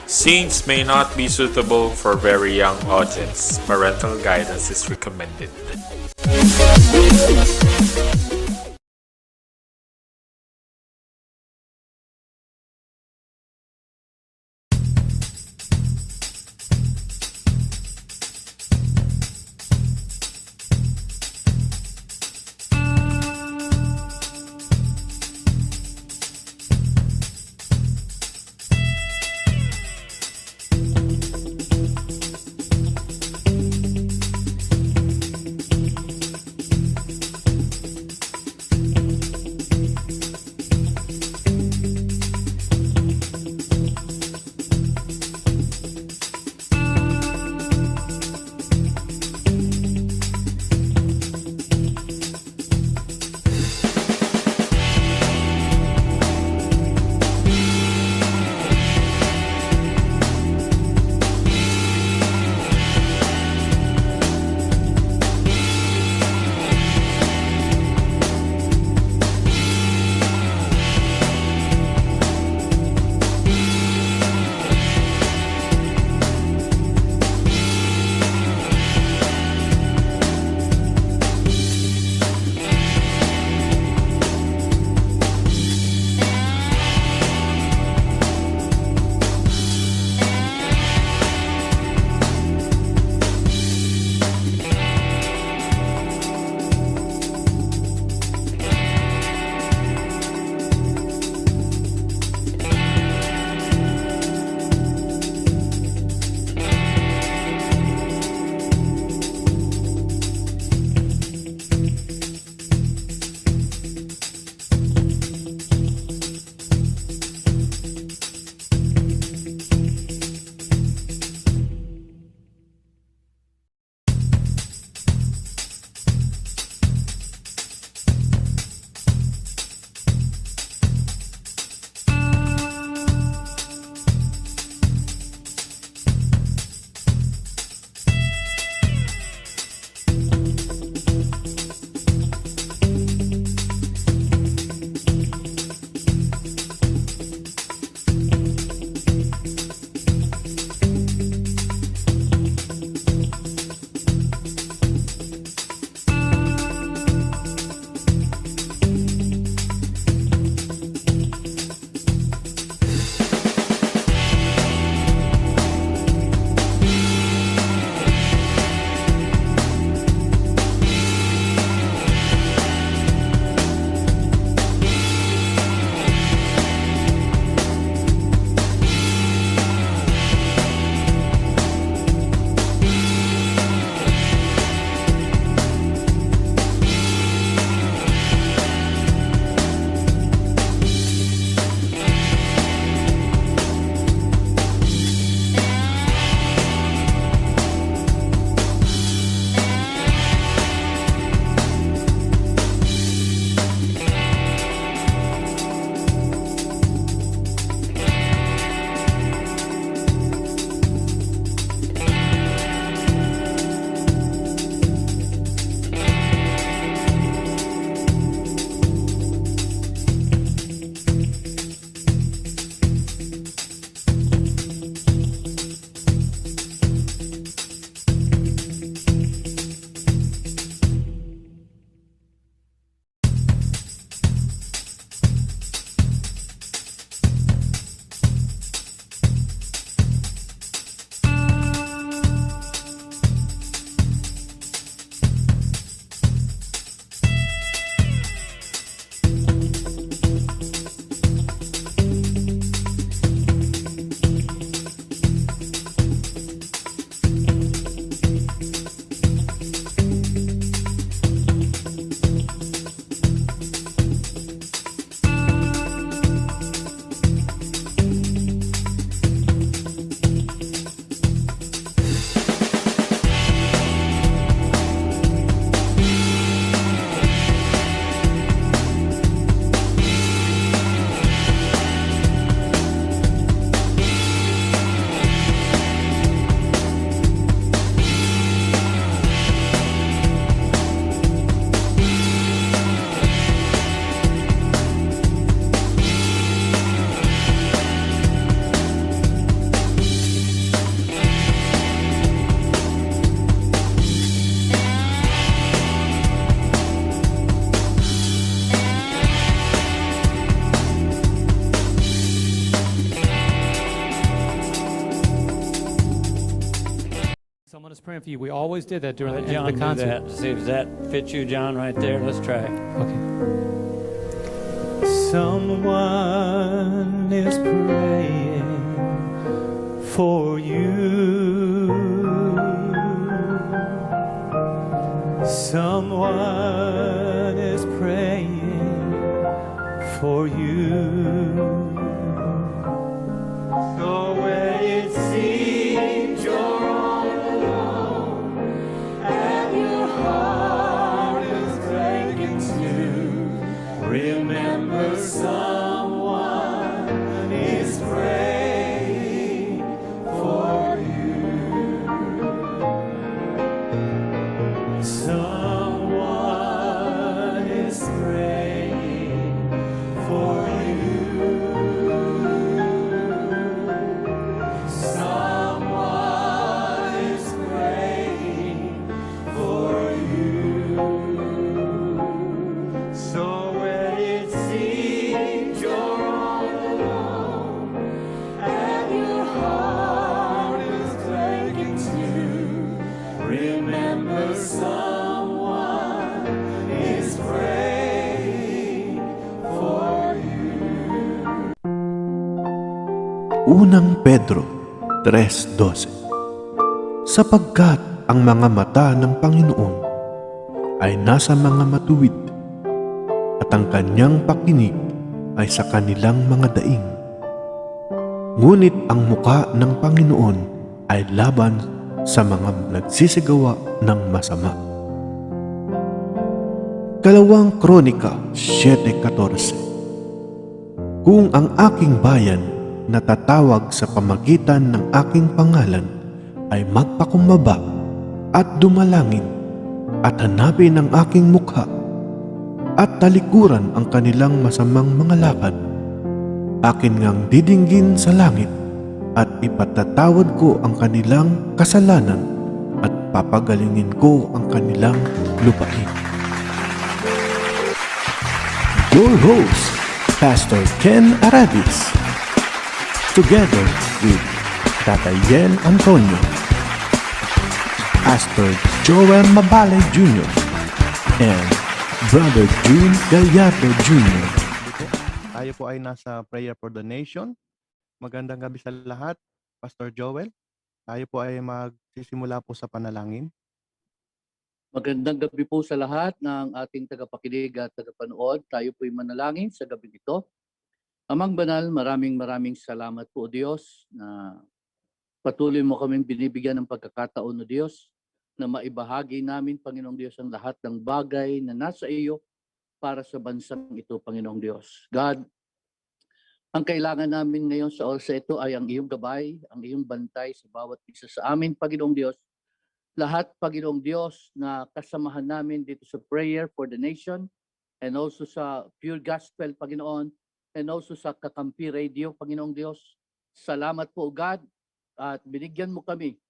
Scenes may not be suitable for very young audience. Parental guidance is recommended. praying for you. We always did that during the Let end of John the do concert. that. See if that fits you, John, right there. Let's try. Okay. Someone is praying for you. Someone is praying for you. So when it seems you're all alone and your heart is breaking too, remember someone is praying for you. Someone is praying for you. Someone is praying for you. So when it seems you're all alone and your heart is breaking too, remember someone is praying for you. Unang Pedro 3:12. Sapagkat ang mga mata ng Panginoon ay nasa mga matuwid at ang kanyang pakinig ay sa kanilang mga daing. Ngunit ang muka ng Panginoon ay laban sa mga nagsisigawa ng masama. Kalawang Kronika 7:14. Kung ang aking bayan na tatawag sa pamagitan ng aking pangalan ay magpakumbaba at dumalangin at hanapin ang aking mukha at talikuran ang kanilang masamang mga lakad, akin ngang didinggin sa langit at ipatatawad ko ang kanilang kasalanan at papagalingin ko ang kanilang lupain. Your host, Pastor Ken Arabis, together with Tata Yen Antonio, Pastor Joel Mabale Jr., and Brother June Gallardo Jr. Tayo po ay nasa Prayer for the Nation. Magandang gabi sa lahat, Pastor Joel. Tayo po ay magsisimula po sa panalangin. Magandang gabi po sa lahat ng ating tagapakinig at tagapanood. Tayo po'y manalangin sa gabi ito. Amang Banal, maraming salamat po, Diyos, na patuloy mo kaming binibigyan ng pagkakataon, o Diyos, na maibahagi namin, Panginoong Diyos, ang lahat ng bagay na nasa iyo para sa bansang ito, Panginoong Diyos. God, ang kailangan namin ngayon sa oras ito ay ang iyong gabay, ang iyong bantay sa bawat isa sa amin, Panginoong Diyos. Lahat, Panginoong Diyos, na kasamahan namin dito sa Prayer for the Nation and also sa Pure Gospel, Panginoon, and also sa Kakampi Radio, Panginoong Diyos. Salamat po, God, at binigyan mo kami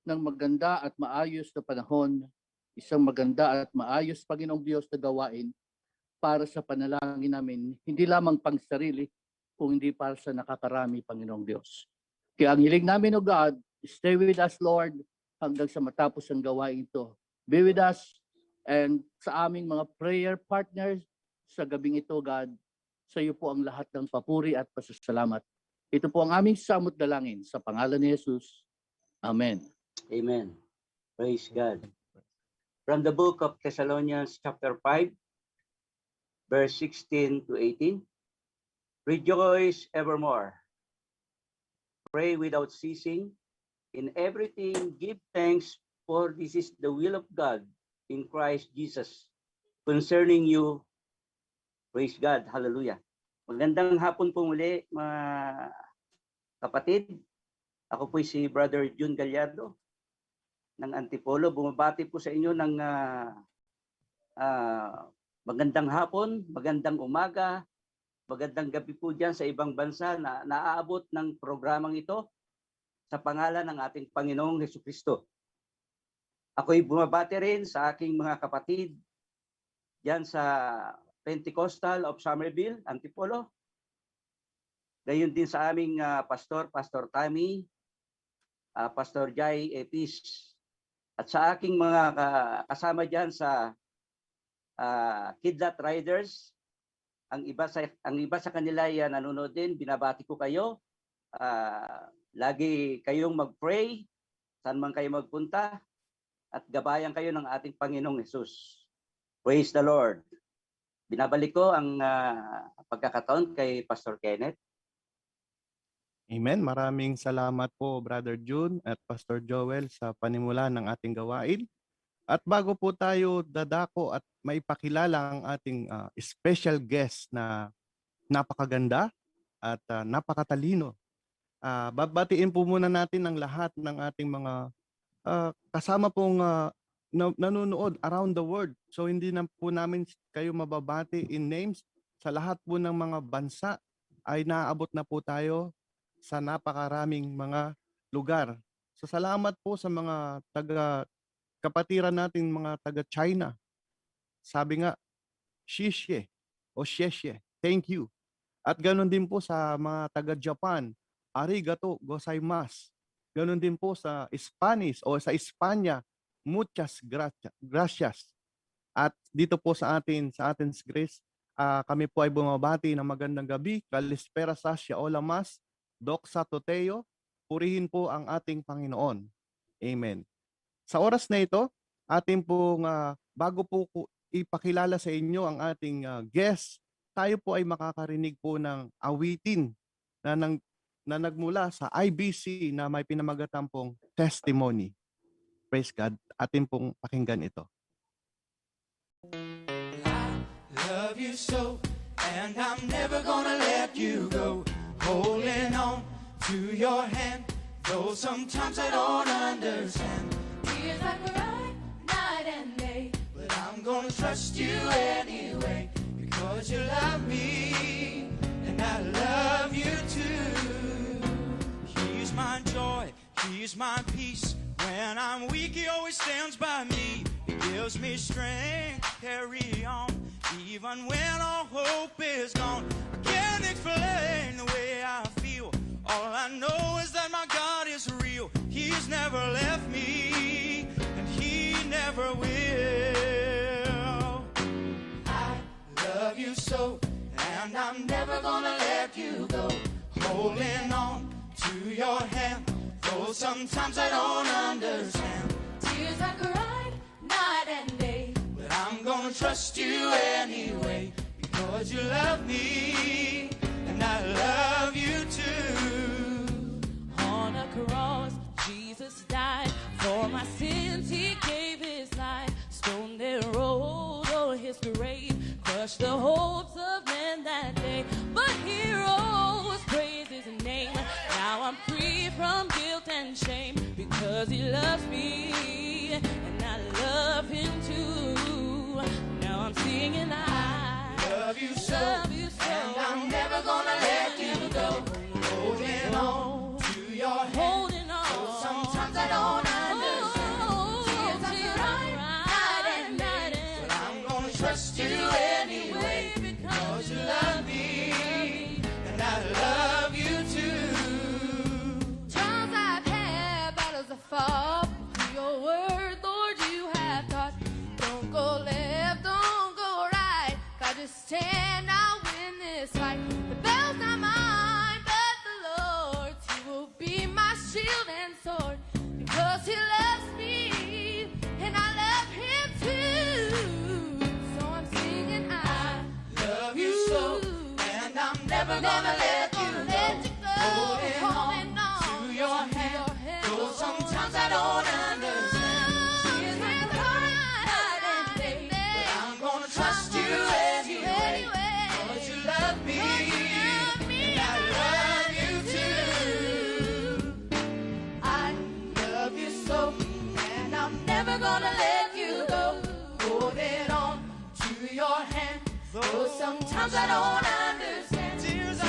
ng maganda at maayos na panahon, isang maganda at maayos, Panginoong Diyos, na gawain para sa panalangin namin, hindi lamang pang sarili, kung hindi para sa nakakarami, Panginoong Diyos. Kaya ang hiling namin, O God, stay with us, Lord, hanggang sa matapos ang gawain ito. Be with us and sa aming mga prayer partners sa gabing ito, God, sa iyo po ang lahat ng papuri at pasasalamat. Ito po ang aming samot dalangin sa pangalan ni Jesus. Amen. Amen. Praise God. From the book of Thessalonians chapter 5, verse 16 to 18. Rejoice evermore. Pray without ceasing. In everything, give thanks, for this is the will of God in Christ Jesus concerning you. Praise God. Hallelujah. Magandang hapon po muli, mga kapatid. Ako po si Brother June Gallardo ng Antipolo. Bumabati po sa inyo ng magandang hapon, magandang umaga, magandang gabi po dyan sa ibang bansa na naaabot ng programang ito sa pangalan ng ating Panginoong Jesucristo. Ako'y bumabati rin sa aking mga kapatid dyan sa Pentecostal of Somerville, Antipolo. Gayon din sa aming Pastor Tammy, Pastor Jai Epis, At sa aking mga kasama dyan sa Kidlat Riders, ang iba sa kanila yan nanonood din, binabati ko kayo. Lagi kayong mag-pray, saan man kayo magpunta, at gabayan kayo ng ating Panginoong Hesus. Praise the Lord. Binabalik ko ang pagkakataon kay Pastor Kenneth. Amen. Maraming salamat po, Brother June at Pastor Joel sa panimula ng ating gawain. At bago po tayo dadako at maipakilala ang ating special guest na napakaganda at napakatalino, babatiin po muna natin ang lahat ng ating mga kasama pong nanonood around the world. So hindi na po namin kayo mababati in names. Sa lahat po ng mga bansa ay naabot na po tayo sa napakaraming mga lugar. So salamat po sa mga kapatiran natin, mga taga-China. Sabi nga, shishye o sheshye, thank you. At ganoon din po sa mga taga-Japan, arigato gozaimasu. Ganoon din po sa Spanish o sa Espanya, muchas gracias. At dito po sa Athens, Greece, kami po ay bumabati ng magandang gabi. Kalispera sasya olamas. Doxa Toteo, purihin po ang ating Panginoon. Amen. Sa oras na ito, ating pong bago po ipakilala sa inyo ang ating guest, tayo po ay makakarinig po ng awitin na nagmula sa IBC na may pinamagatang pong testimony. Praise God. Ating pong pakinggan ito. Love you so, and I'm never gonna let you go. Holding on to your hand, though sometimes I don't understand. Tears I cry night and day, but I'm gonna trust you anyway, because you love me, and I love you too. He's my joy, he's my peace. When I'm weak, he always stands by me. He gives me strength, carry on, even when all hope is gone. I can't explain the way I feel. All I know is that my God is real. He's never left me, and he never will. I love you so, and I'm never gonna let you go. Holding on to your hand, though sometimes I don't understand. Tears I cried night and day, but I'm gonna trust you anyway, because you love me, and I love you too. On a cross, Jesus died for my sins. He gave his life. Stone that rolled over his grave crushed the hopes of men that day. But he rose, praise his name. Now I'm free from guilt and shame, because he loves me, and I love him too. Now I'm singing, I love you so, and I'm never gonna let you go. Holding on to your hand, though sometimes I don't understand. Tears I cry night and day, but I'm gonna trust you anyway, because you love me, and I love you too. Times I've had, battles I fought, your word, Lord, you have taught. Don't go left, don't go right, God just stand, I'll win this fight. The battle's not mine, but the Lord's. He will be my shield and sword, because he loves me, and I love him too. So I'm singing, I love you so, and I'm never gonna let you go. Holding on to your hand, though sometimes I don't understand. Tears will cry night and day, but I'm gonna trust you anyway, because you love me, and I love you too. I love you so, and I'm never gonna let you go. Holding on to your hand, though sometimes I don't understand. Tears I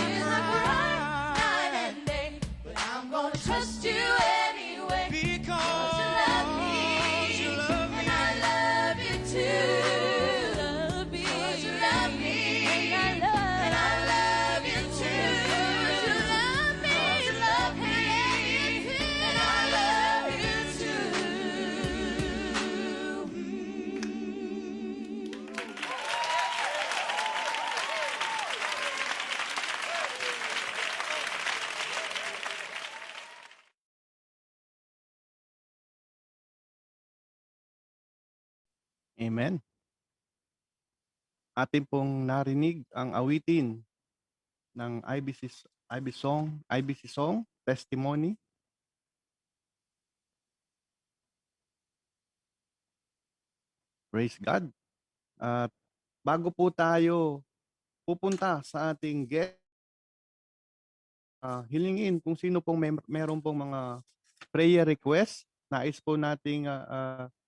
Amen. Atin pong narinig ang awitin ng IBC Song, Testimony. Praise God. At bago po tayo pupunta sa ating guest, hilingin kung sino pong meron pong mga prayer request, nais po nating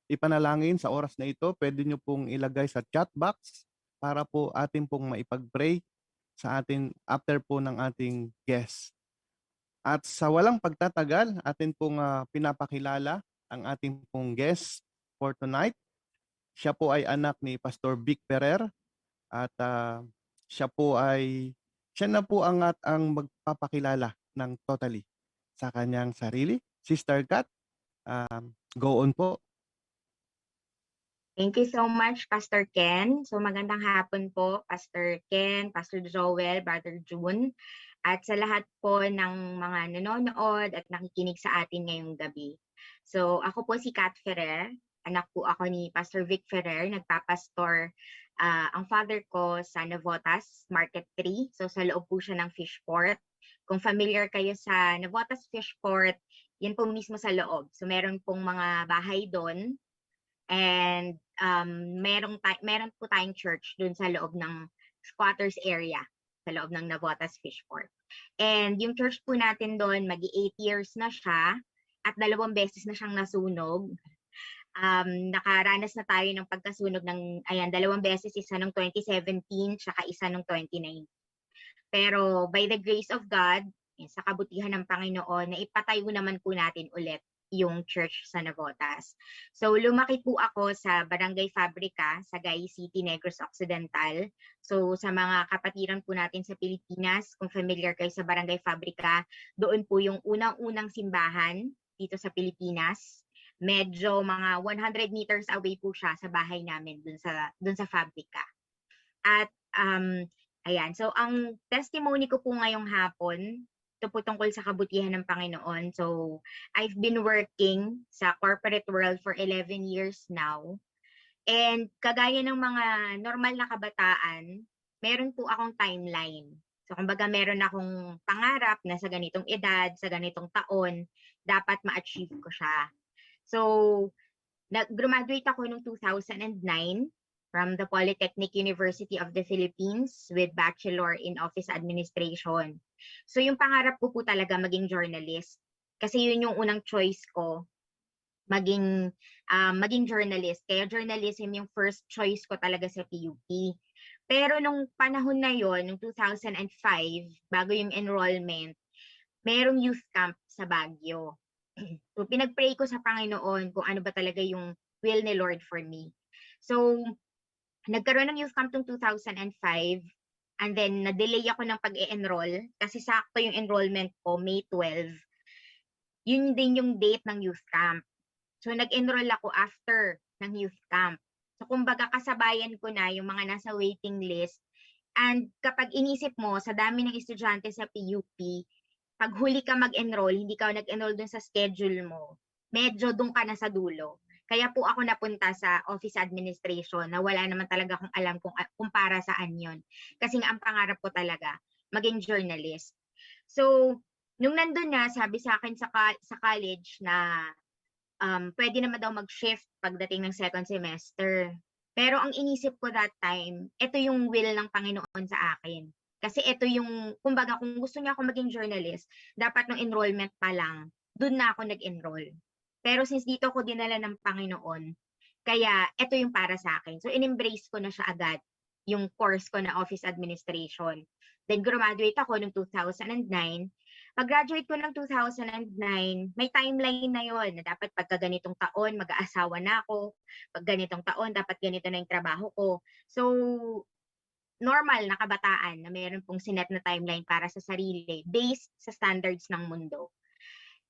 ipanalangin sa oras na ito, pwede nyo pong ilagay sa chat box para po atin pong maipag-pray sa atin after po ng ating guest. At sa walang pagtatagal, atin pong pinapakilala ang ating pong guest for tonight. Siya po ay anak ni Pastor Vic Ferrer at siya na po ang magpapakilala ng totally sa kanyang sarili. Sister Kat, go on po. Thank you so much, Pastor Ken. So magandang hapon po, Pastor Ken, Pastor Joel, Brother June, at sa lahat po ng mga nanonood at nakikinig sa atin ngayong gabi. So ako po si Kat Ferrer, anak po ako ni Pastor Vic Ferrer, nagpapastor ang father ko sa Navotas, Market 3. So sa loob po siya ng Fishport. Kung familiar kayo sa Navotas Fishport, yan po mismo sa loob. So meron pong mga bahay doon. And meron po tayong church dun sa loob ng squatters area, sa loob ng Navotas Fishport. And yung church po natin doon, magi 8 years na siya at 2 beses na siyang nasunog. Nakaranas na tayo ng pagkasunog ng 2 beses, isa nung 2017 tsaka isa nung 2019. Pero by the grace of God, sa kabutihan ng Panginoon, na ipatayo naman po natin ulit yung church sa Navotas. So lumaki po ako sa Barangay Fabrica, sa Sagay City, Negros Occidental. So sa mga kapatiran po natin sa Pilipinas, kung familiar kayo sa Barangay Fabrica, doon po yung unang-unang simbahan dito sa Pilipinas. Medyo mga 100 meters away po siya sa bahay namin dun sa Fabrica. At ayan, so ang testimony ko po ngayong hapon, ito po tungkol sa kabutihan ng Panginoon. So, I've been working sa corporate world for 11 years now. And kagaya ng mga normal na kabataan, meron po akong timeline. So, kumbaga meron akong pangarap na sa ganitong edad, sa ganitong taon, dapat ma-achieve ko siya. So, graduate ako noong 2009 from the Polytechnic University of the Philippines with Bachelor in Office Administration. So yung pangarap ko po talaga maging journalist. Kasi yun yung unang choice ko, maging journalist. Kaya journalism yung first choice ko talaga sa PUP. Pero nung panahon na yon, nung 2005, bago yung enrollment, merong youth camp sa Baguio. So pinag-pray ko sa Panginoon kung ano ba talaga yung will ni Lord for me. So nagkaroon ng youth camp noong 2005, and then na-delay ako ng pag-e-enroll kasi sakto yung enrollment ko, May 12. Yun din yung date ng youth camp. So nag-enroll ako after ng youth camp. So kumbaga kasabayan ko na yung mga nasa waiting list. And kapag inisip mo, sa dami ng estudyante sa PUP, pag huli ka mag-enroll, hindi ka nag-enroll dun sa schedule mo, medyo dun ka na sa dulo. Kaya po ako napunta sa office administration na wala naman talaga akong alam kung para saan yon. Kasi nga ang pangarap ko talaga, maging journalist. So, nung nandun na, sabi sa akin sa college na pwede naman daw mag-shift pagdating ng second semester. Pero ang inisip ko that time, ito yung will ng Panginoon sa akin. Kasi ito yung, kumbaga kung gusto niya ako maging journalist, dapat nung enrollment pa lang, dun na ako nag-enroll. Pero since dito ko dinala ng Panginoon, kaya ito yung para sa akin. So in-embrace ko na siya agad, yung course ko na office administration. Then graduate ako noong 2009. Pag-graduate ko ng 2009, may timeline na yon na dapat pagka ganitong taon, mag-aasawa na ako. Pag ganitong taon, dapat ganito na yung trabaho ko. So normal na kabataan na mayroon pong sinet na timeline para sa sarili based sa standards ng mundo.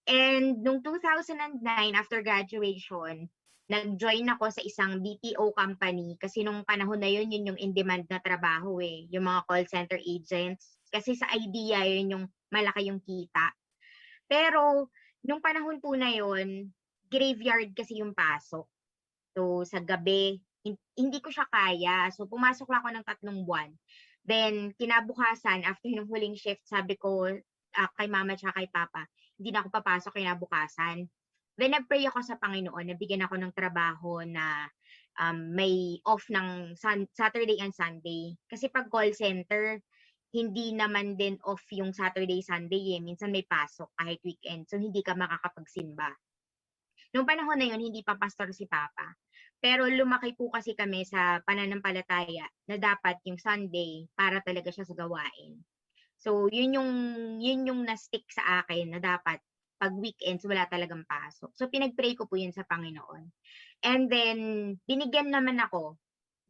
And noong 2009, after graduation, nag-join ako sa isang BPO company kasi nung panahon na yun yung in-demand na trabaho yung mga call center agents. Kasi sa idea yun yung malaki yung kita. Pero nung panahon po na yun, graveyard kasi yung pasok. So sa gabi, Hindi ko siya kaya. So pumasok lang ako ng 3 buwan. Then kinabukasan, after ng huling shift, sabi ko kay mama at kay papa, hindi na ako papasok kinabukasan. Then nag-pray ako sa Panginoon, nabigyan ako ng trabaho na may off ng Saturday and Sunday. Kasi pag call center, hindi naman din off yung Saturday, Sunday eh. Minsan may pasok kahit weekend. So hindi ka makakapagsimba. Noong panahon na yun, hindi pa pastor si Papa. Pero lumaki po kasi kami sa pananampalataya na dapat yung Sunday para talaga siya sa gawain. So yun yung na-stick sa akin na dapat pag weekends wala talagang pasok. So pinag-pray ko po yun sa Panginoon. And then binigyan ako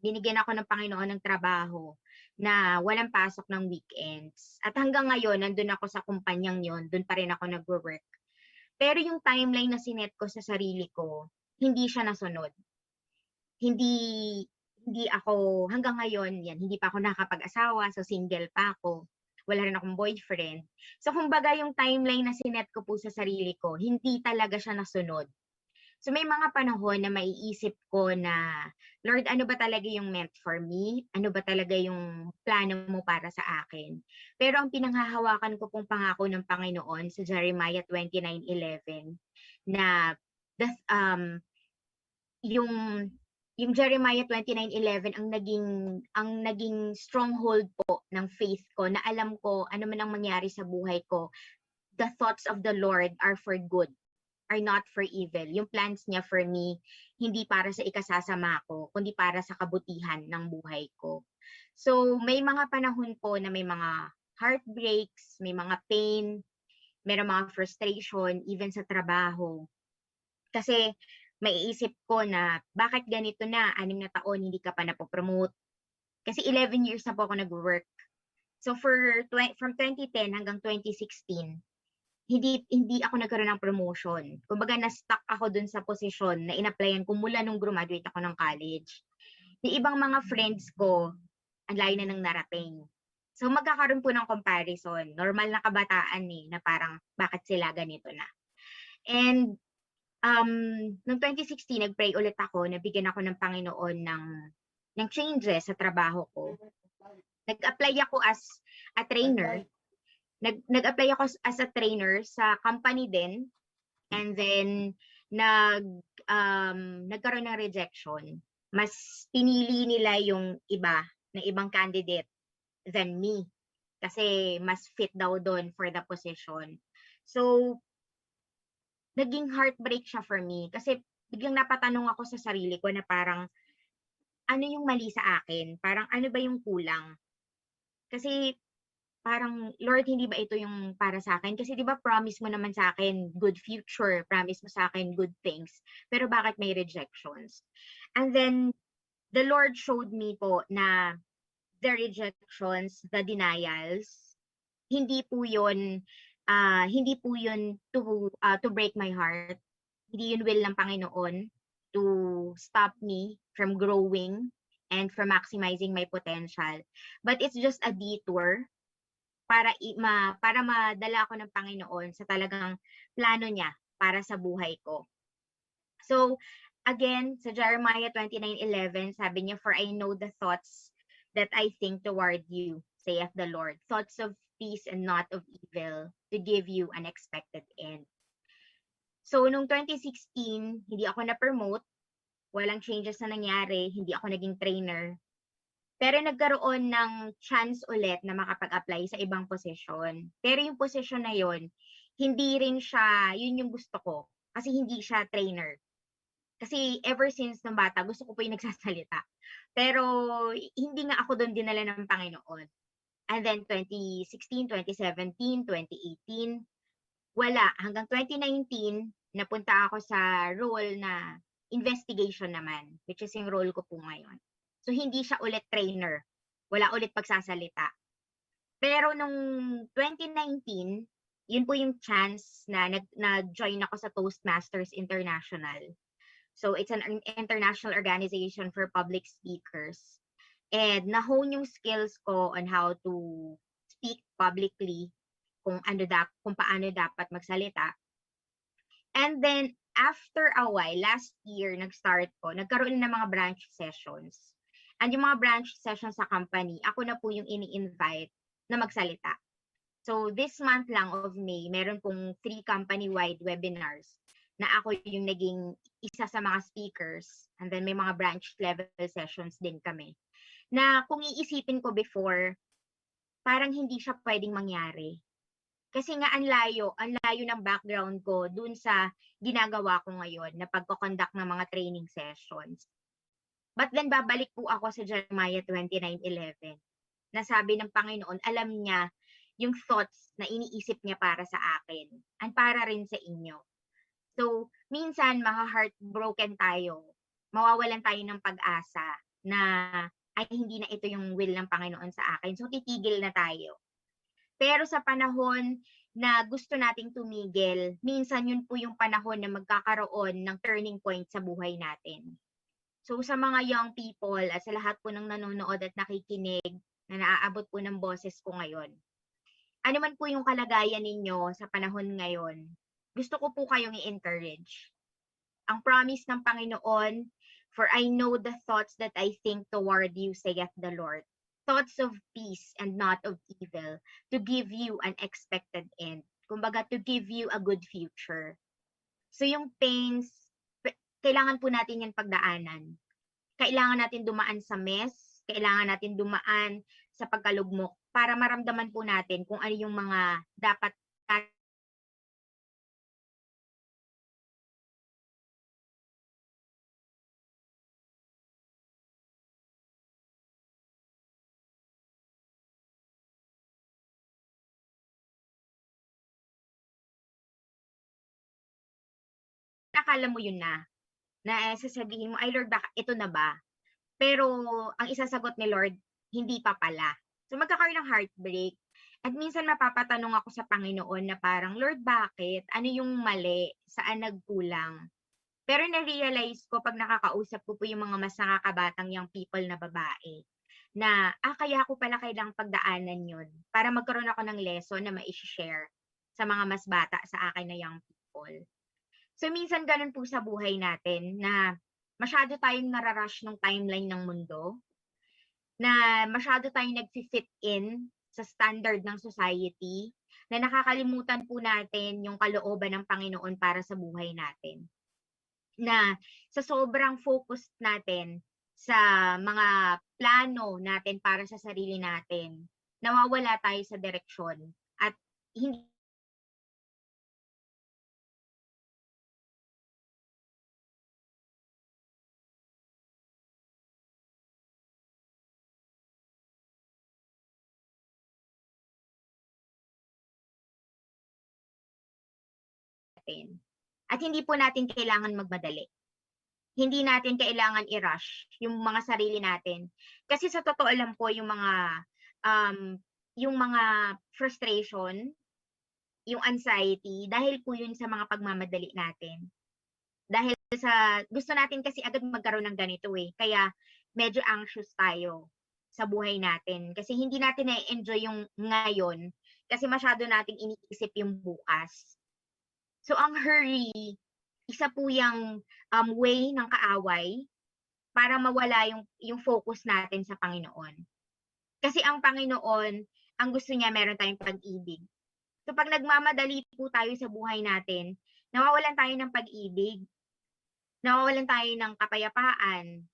ng Panginoon ng trabaho na walang pasok ng weekends. At hanggang ngayon, nandun ako sa kumpanyang yon, dun pa rin ako nag-work. Pero yung timeline na sinet ko sa sarili ko, hindi siya nasunod. Hindi ako, hanggang ngayon, hindi pa ako nakapag-asawa, so single pa ako. Wala rin akong boyfriend. So kumbaga yung timeline na sinet ko po sa sarili ko, hindi talaga siya nasunod. So may mga panahon na maiisip ko na, Lord, ano ba talaga yung meant for me? Ano ba talaga yung plano mo para sa akin? Pero ang pinanghahawakan ko pong pangako ng Panginoon sa Jeremiah 29:11 na yung Jeremiah 29:11 ang naging stronghold po ng faith ko, na alam ko ano man ang mangyari sa buhay ko, the thoughts of the Lord are for good, are not for evil. Yung plans niya for me, hindi para sa ikasasama ko, kundi para sa kabutihan ng buhay ko. So, may mga panahon po na may mga heartbreaks, may mga pain, may mga frustration, even sa trabaho. Kasi, maiisip ko na, bakit ganito na, 6 na taon, hindi ka pa napopromote? Kasi 11 years na po ako nag-work. So, from 2010 hanggang 2016, hindi ako nagkaroon ng promotion. Kumbaga na-stuck ako dun sa posisyon na in-applyan ko mula nung graduate ako ng college. Yung ibang mga friends ko, ang layo na nang narating. So magkakaroon po ng comparison. Normal na kabataan na parang bakit sila ganito na. And noong 2016, nag-pray ulit ako, nabigyan ako ng Panginoon ng changes sa trabaho ko. Nag-apply ako as a trainer. Nag-apply ako as a trainer sa company din, and then nagkaroon ng rejection. Mas pinili nila yung ibang candidate than me kasi mas fit daw doon for the position. So naging heartbreak siya for me kasi biglang napatanong ako sa sarili ko na parang ano yung mali sa akin? Parang ano ba yung kulang? Kasi parang, Lord, hindi ba ito yung para sa akin? Kasi di ba promise mo naman sa akin good future, promise mo sa akin good things, pero bakit may rejections? And then, the Lord showed me po na the rejections, the denials, hindi po yun to break my heart. Hindi yun will ng Panginoon to stop me from growing and from maximizing my potential. But it's just a detour para madala ako ng Panginoon sa talagang plano niya para sa buhay ko. So, again, sa Jeremiah 29:11, sabi niya, "For I know the thoughts that I think toward you, saith the Lord, thoughts of peace and not of evil, to give you an expected end." So, nung 2016, hindi ako na-promote, walang changes na nangyari, hindi ako naging trainer. Pero nagkaroon ng chance ulit na makapag-apply sa ibang posisyon. Pero yung posisyon na yun, hindi rin siya, yun yung gusto ko. Kasi hindi siya trainer. Kasi ever since nung bata, gusto ko po yung nagsasalita. Pero hindi nga ako doon dinala ng Panginoon. And then 2016, 2017, 2018, wala. Hanggang 2019, napunta ako sa role na investigation naman, which is yung role ko po ngayon. So, hindi siya ulit trainer. Wala ulit pagsasalita. Pero nung 2019, yun po yung chance na nag-join ako sa Toastmasters International. So, it's an international organization for public speakers. And na-hone yung skills ko on how to speak publicly, kung paano dapat magsalita. And then, after a while, last year, nag-start po, nagkaroon ng mga branch sessions. And yung mga branch sessions sa company, ako na po yung ini-invite na magsalita. So this month lang of May, meron pong 3 company-wide webinars na ako yung naging isa sa mga speakers. And then may mga branch level sessions din kami. Na kung iisipin ko before, parang hindi siya pwedeng mangyari. Kasi nga ang layo ng background ko dun sa ginagawa ko ngayon na pagko-conduct ng mga training sessions. But then babalik po ako sa Jeremiah 29:11. Na sabi ng Panginoon, alam niya yung thoughts na iniisip niya para sa akin and para rin sa inyo. So, minsan heartbroken tayo. Mawawalan tayo ng pag-asa na ay hindi na ito yung will ng Panginoon sa akin. So, titigil na tayo. Pero sa panahon na gusto nating tumigil, minsan yun po yung panahon na magkakaroon ng turning point sa buhay natin. So sa mga young people at sa lahat po ng nanonood at nakikinig na naaabot po ng boses ko ngayon, ano man po yung kalagayan ninyo sa panahon ngayon, gusto ko po kayong i-encourage. Ang promise ng Panginoon, for I know the thoughts that I think toward you, saith the Lord. Thoughts of peace and not of evil, to give you an expected end. Kumbaga, to give you a good future. So yung pains, kailangan po natin yan pagdaanan. Kailangan natin dumaan sa mess, kailangan natin dumaan sa pagkalugmok para maramdaman po natin kung ano yung mga dapat akala mo yun na sasabihin mo, ay Lord, baka ito na ba? Pero ang isasagot ni Lord, hindi pa pala. So magkakaroon ng heartbreak. At minsan mapapatanong ako sa Panginoon na parang, Lord, bakit? Ano yung mali? Saan nagkulang? Pero na-realize ko pag nakakausap ko po yung mga mas nakakabatang young people na babae, na kaya ako pala kailangang pagdaanan yun para magkaroon ako ng lesson na ma-share sa mga mas bata sa akin na young people. So minsan ganun po sa buhay natin na masyado tayong nararush ng timeline ng mundo, na masyado tayong nag-fit in sa standard ng society, na nakakalimutan po natin yung kalooban ng Panginoon para sa buhay natin. Na sa sobrang focus natin sa mga plano natin para sa sarili natin, nawawala tayo sa direksyon at hindi natin. At hindi po natin kailangan magmadali. Hindi natin kailangan i-rush yung mga sarili natin. Kasi sa totoo lang po yung mga frustration, yung anxiety, dahil po yun sa mga pagmamadali natin. Dahil sa gusto natin kasi agad magkaroon ng ganito eh. Kaya medyo anxious tayo sa buhay natin. Kasi hindi natin na-enjoy yung ngayon kasi masyado nating iniisip yung bukas. So ang hurry, isa po yung way ng kaaway para mawala yung focus natin sa Panginoon. Kasi ang Panginoon, ang gusto niya meron tayong pag-ibig. So pag nagmamadali po tayo sa buhay natin, nawawalan tayo ng pag-ibig, nawawalan tayo ng kapayapaan.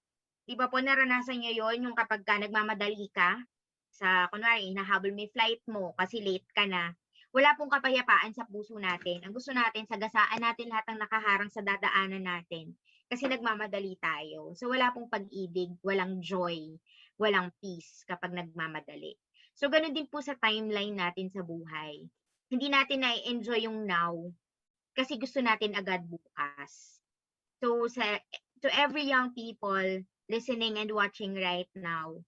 Di ba po naranasan niyo yon yung kapag nagmamadali ka, sa kunwari, nahabol may flight mo kasi late ka na, wala pong kapayapaan sa puso natin. Ang gusto natin, sagasaan natin lahat ng nakaharang sa dadaanan natin. Kasi nagmamadali tayo. So wala pong pag-ibig, walang joy, walang peace kapag nagmamadali. So ganun din po sa timeline natin sa buhay. Hindi natin na-enjoy yung now kasi gusto natin agad bukas. So to every young people listening and watching right now,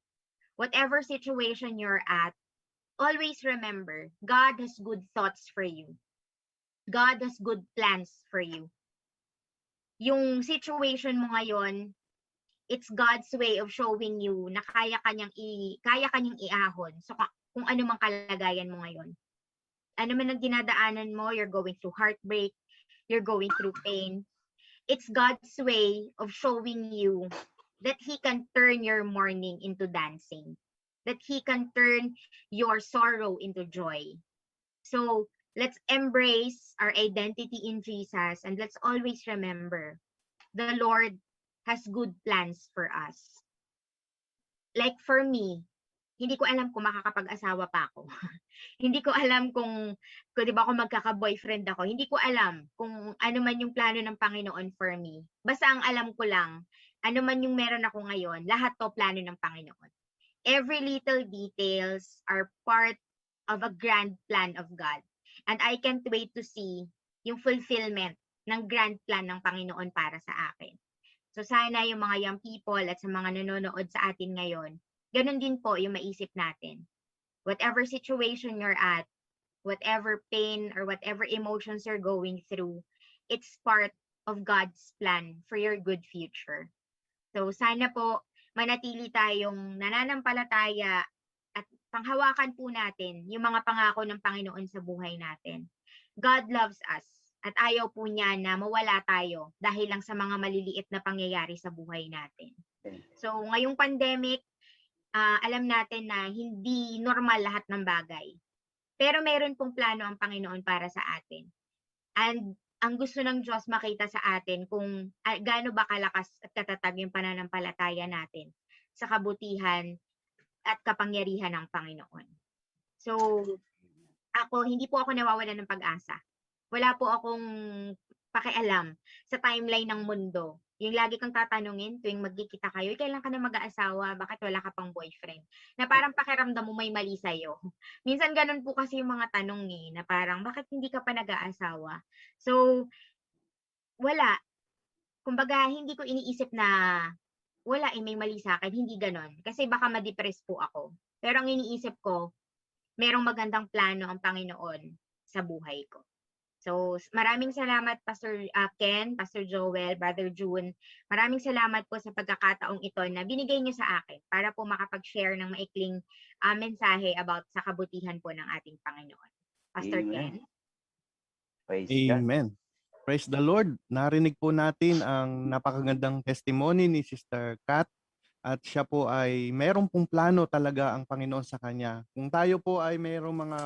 whatever situation you're at, always remember, God has good thoughts for you. God has good plans for you. Yung situation mo ngayon, it's God's way of showing you na kaya kanyang iahon. So kung ano mang kalagayan mo ngayon. Ano man ang dinadaanan mo, you're going through heartbreak, you're going through pain, It's God's way of showing you that He can turn your mourning into dancing, that He can turn your sorrow into joy. So let's embrace our identity in Jesus, and let's always remember the Lord has good plans for us. Like for me, hindi ko alam kung makakapag-asawa pa ako. Hindi ko alam kung 'di ba, kung magkaka-boyfriend ako. Hindi ko alam kung ano man yung plano ng Panginoon for me. Basta ang alam ko lang, ano man yung meron ako ngayon, lahat 'to plano ng Panginoon. Every little details are part of a grand plan of God. And I can't wait to see yung fulfillment ng grand plan ng Panginoon para sa akin. So sana yung mga young people at sa mga nanonood sa atin ngayon, ganun din po yung maisip natin. Whatever situation you're at, whatever pain or whatever emotions you're going through, it's part of God's plan for your good future. So sana po manatili tayong nananampalataya at panghawakan po natin yung mga pangako ng Panginoon sa buhay natin. God loves us at ayaw po niya na mawala tayo dahil lang sa mga maliliit na pangyayari sa buhay natin. So ngayong pandemic, alam natin na hindi normal lahat ng bagay. Pero meron pong plano ang Panginoon para sa atin. And ang gusto ng Diyos makita sa atin kung gaano ba kalakas at katatag yung pananampalataya natin sa kabutihan at kapangyarihan ng Panginoon. So, hindi po ako nawawalan ng pag-asa. Wala po akong pakialam sa timeline ng mundo. Yung lagi kang tatanungin tuwing magkikita kayo, kailan ka na mag-aasawa? Bakit wala ka pang boyfriend? Na parang pakiramdam mo may mali sa'yo. Minsan ganun po kasi yung mga tanong na parang bakit hindi ka pa nag-aasawa? So, wala. Kumbaga, hindi ko iniisip na wala may mali sa akin. Hindi ganun. Kasi baka ma-depress po ako. Pero ang iniisip ko, merong magandang plano ang Panginoon sa buhay ko. So, maraming salamat Pastor Ken, Pastor Joel, Brother June. Maraming salamat po sa pagkakataong ito na binigay niyo sa akin para po makapag-share ng maikling mensahe about sa kabutihan po ng ating Panginoon. Pastor Ken. Praise God. Amen. Praise the Lord. Narinig po natin ang napakagandang testimony ni Sister Kat at siya po ay mayroong pong plano talaga ang Panginoon sa kanya. Kung tayo po ay mayroong mga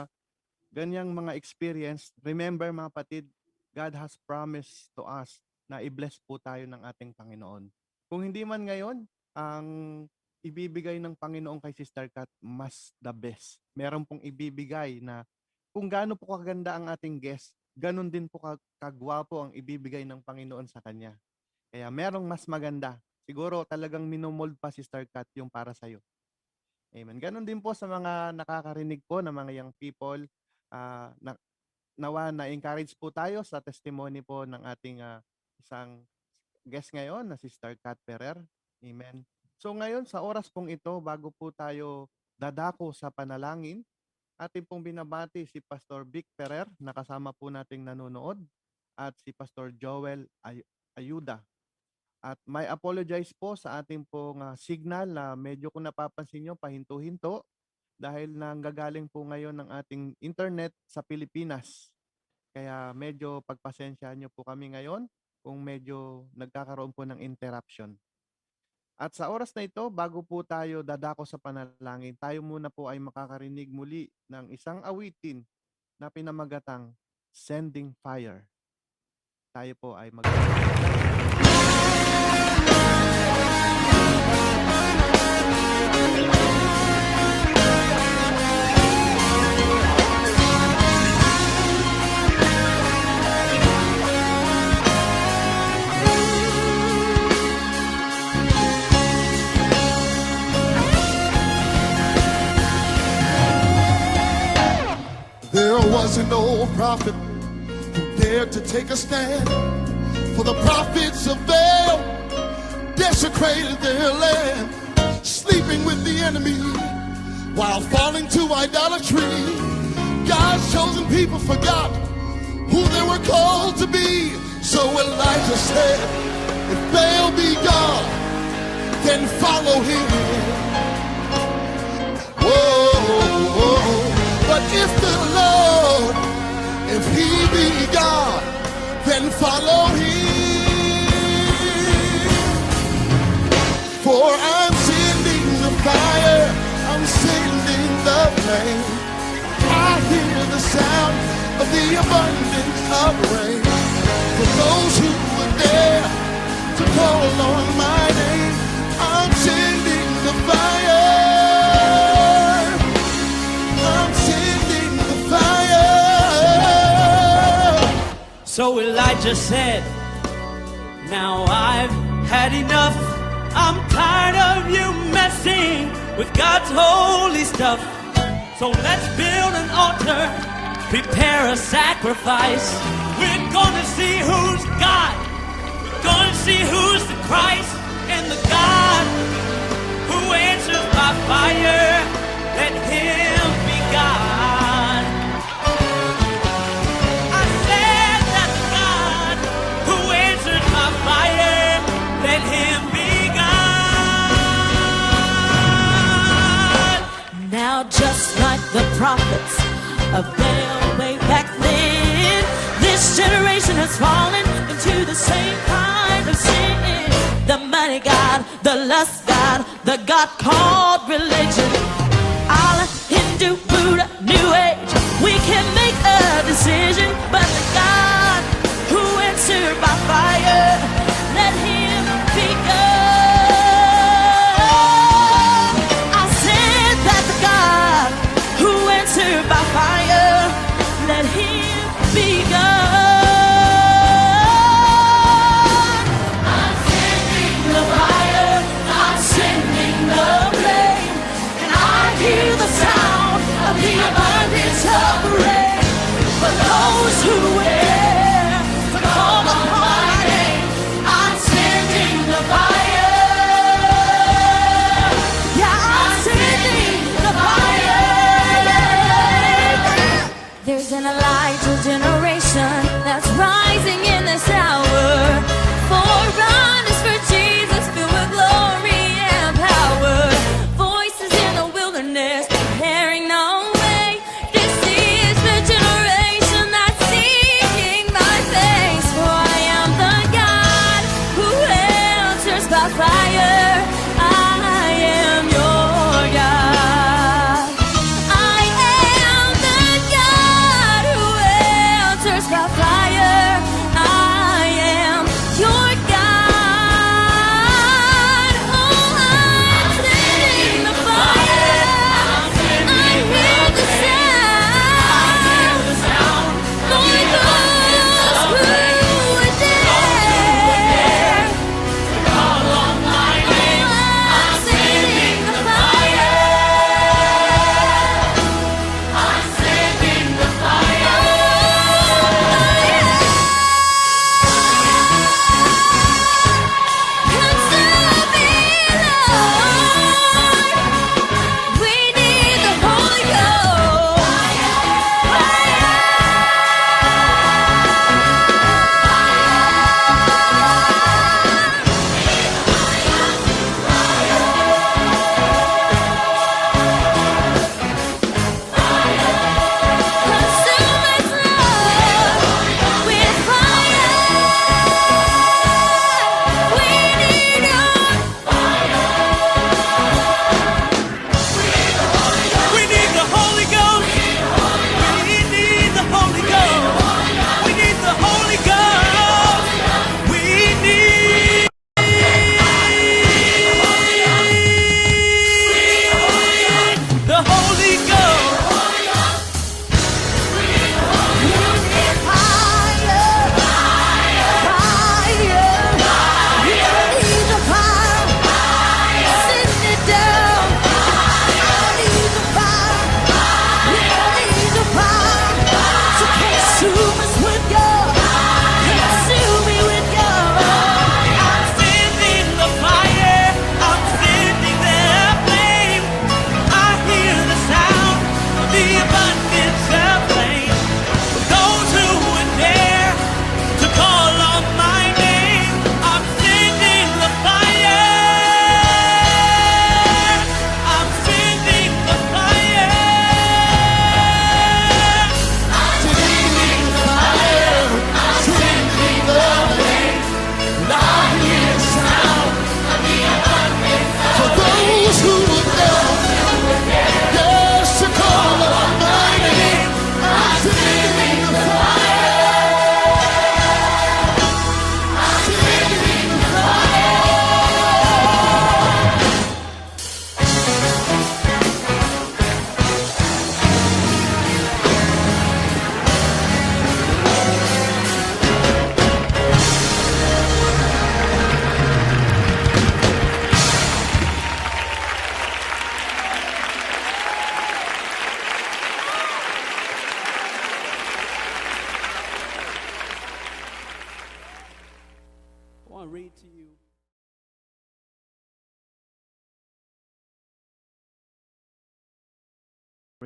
ganyang mga experience, remember mga kapatid, God has promised to us na i-bless po tayo ng ating Panginoon. Kung hindi man ngayon, ang ibibigay ng Panginoon kay Sister Kat, mas the best. Meron pong ibibigay na kung gaano po kaganda ang ating guest, ganun din po kagwapo ang ibibigay ng Panginoon sa kanya. Kaya merong mas maganda. Siguro talagang minomold pa Sister Kat yung para sa'yo. Amen. Ganun din po sa mga nakakarinig po na mga young people, nawa na-encourage po tayo sa testimony po ng ating isang guest ngayon na si Sister Kat Ferrer. Amen. So ngayon sa oras pong ito, bago po tayo dadako sa panalangin, ating pong binabati si Pastor Vic Ferrer na kasama po nating nanonood at si Pastor Joel Ayuda. At may apologize po sa ating pong signal na medyo kung napapansin nyo pahinto-hinto dahil nanggagaling po ngayon ng ating internet sa Pilipinas. Kaya medyo pagpasensyahan nyo po kami ngayon kung medyo nagkakaroon po ng interruption. At sa oras na ito, bago po tayo dadako sa panalangin, tayo muna po ay makakarinig muli ng isang awitin na pinamagatang Sending Fire. Tayo po ay There was an old prophet who dared to take a stand, for the prophets of Baal desecrated their land, sleeping with the enemy while falling to idolatry. God's chosen people forgot who they were called to be. So Elijah said, if Baal be God, then follow him. Whoa, whoa. But if the Lord, if he be God, then follow him. For I'm sending the fire, I'm sending the flame. I hear the sound of the abundance of rain. For those who would dare to call on my name, I'm sending the fire. I'm sending the fire. So Elijah said, now I've had enough. I'm tired of you messing with God's holy stuff. So let's build an altar, prepare a sacrifice. We're gonna see who's God. We're gonna see who's the Christ and the God who answers by fire. Let him be God. I said that the God who answers by fire, let him be God. Now just like the prophets of Baal way back then, this generation has fallen into the same kind of sin. The money God, the lust God, the God called religion. Allah, Hindu, Buddha, New Age, we can make a decision, but the God who answered by fire, let him be God. I said that the God who answered by fire, let him be God. I'm sending the fire, I'm sending the flame, and I hear the sound of the abundance of rain. For those who dare to call upon my name, I'm sending the fire. Yeah, I'm sending the fire. There's an Elijah generation that's rising in this hour. Forerunners for Jesus, filled with glory and power. Voices in the wilderness, preparing no way. This is the generation that's seeking my face. For I am the God who answers by fire. I am your God. I am the God who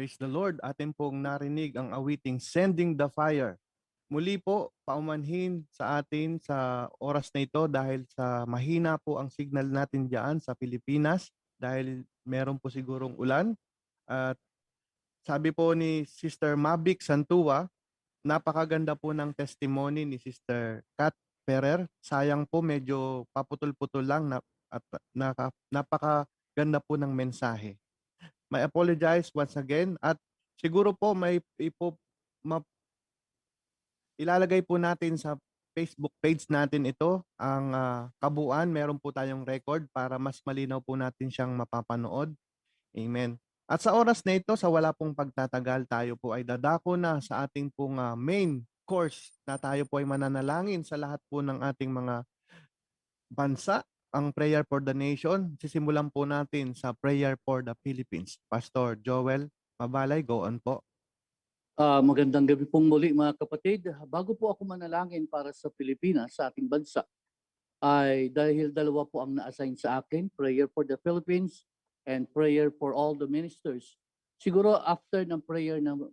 Praise the Lord. Atin pong narinig ang awiting Sending the Fire. Muli po, paumanhin sa atin sa oras na ito dahil sa mahina po ang signal natin diyan sa Pilipinas dahil meron po sigurong ulan. At sabi po ni Sister Mavic Santua, napakaganda po ng testimony ni Sister Kat Ferrer. Sayang po medyo paputol-putol lang at napakaganda po ng mensahe. I apologize once again at siguro po ilalagay po natin sa Facebook page natin ito ang kabuuan. Meron po tayong record para mas malinaw po natin siyang mapapanood. Amen. At sa oras na ito, sa wala pong pagtatagal, tayo po ay dadako na sa ating pong main course na tayo po ay mananalangin sa lahat po ng ating mga bansa, ang Prayer for the Nation. Sisimulan po natin sa Prayer for the Philippines. Pastor Joel Mabalay, go on po. Magandang gabi pong muli mga kapatid. Bago po ako manalangin para sa Pilipinas, sa ating bansa, ay dahil dalawa po ang na-assign sa akin, Prayer for the Philippines and Prayer for all the ministers. Siguro after ng prayer ng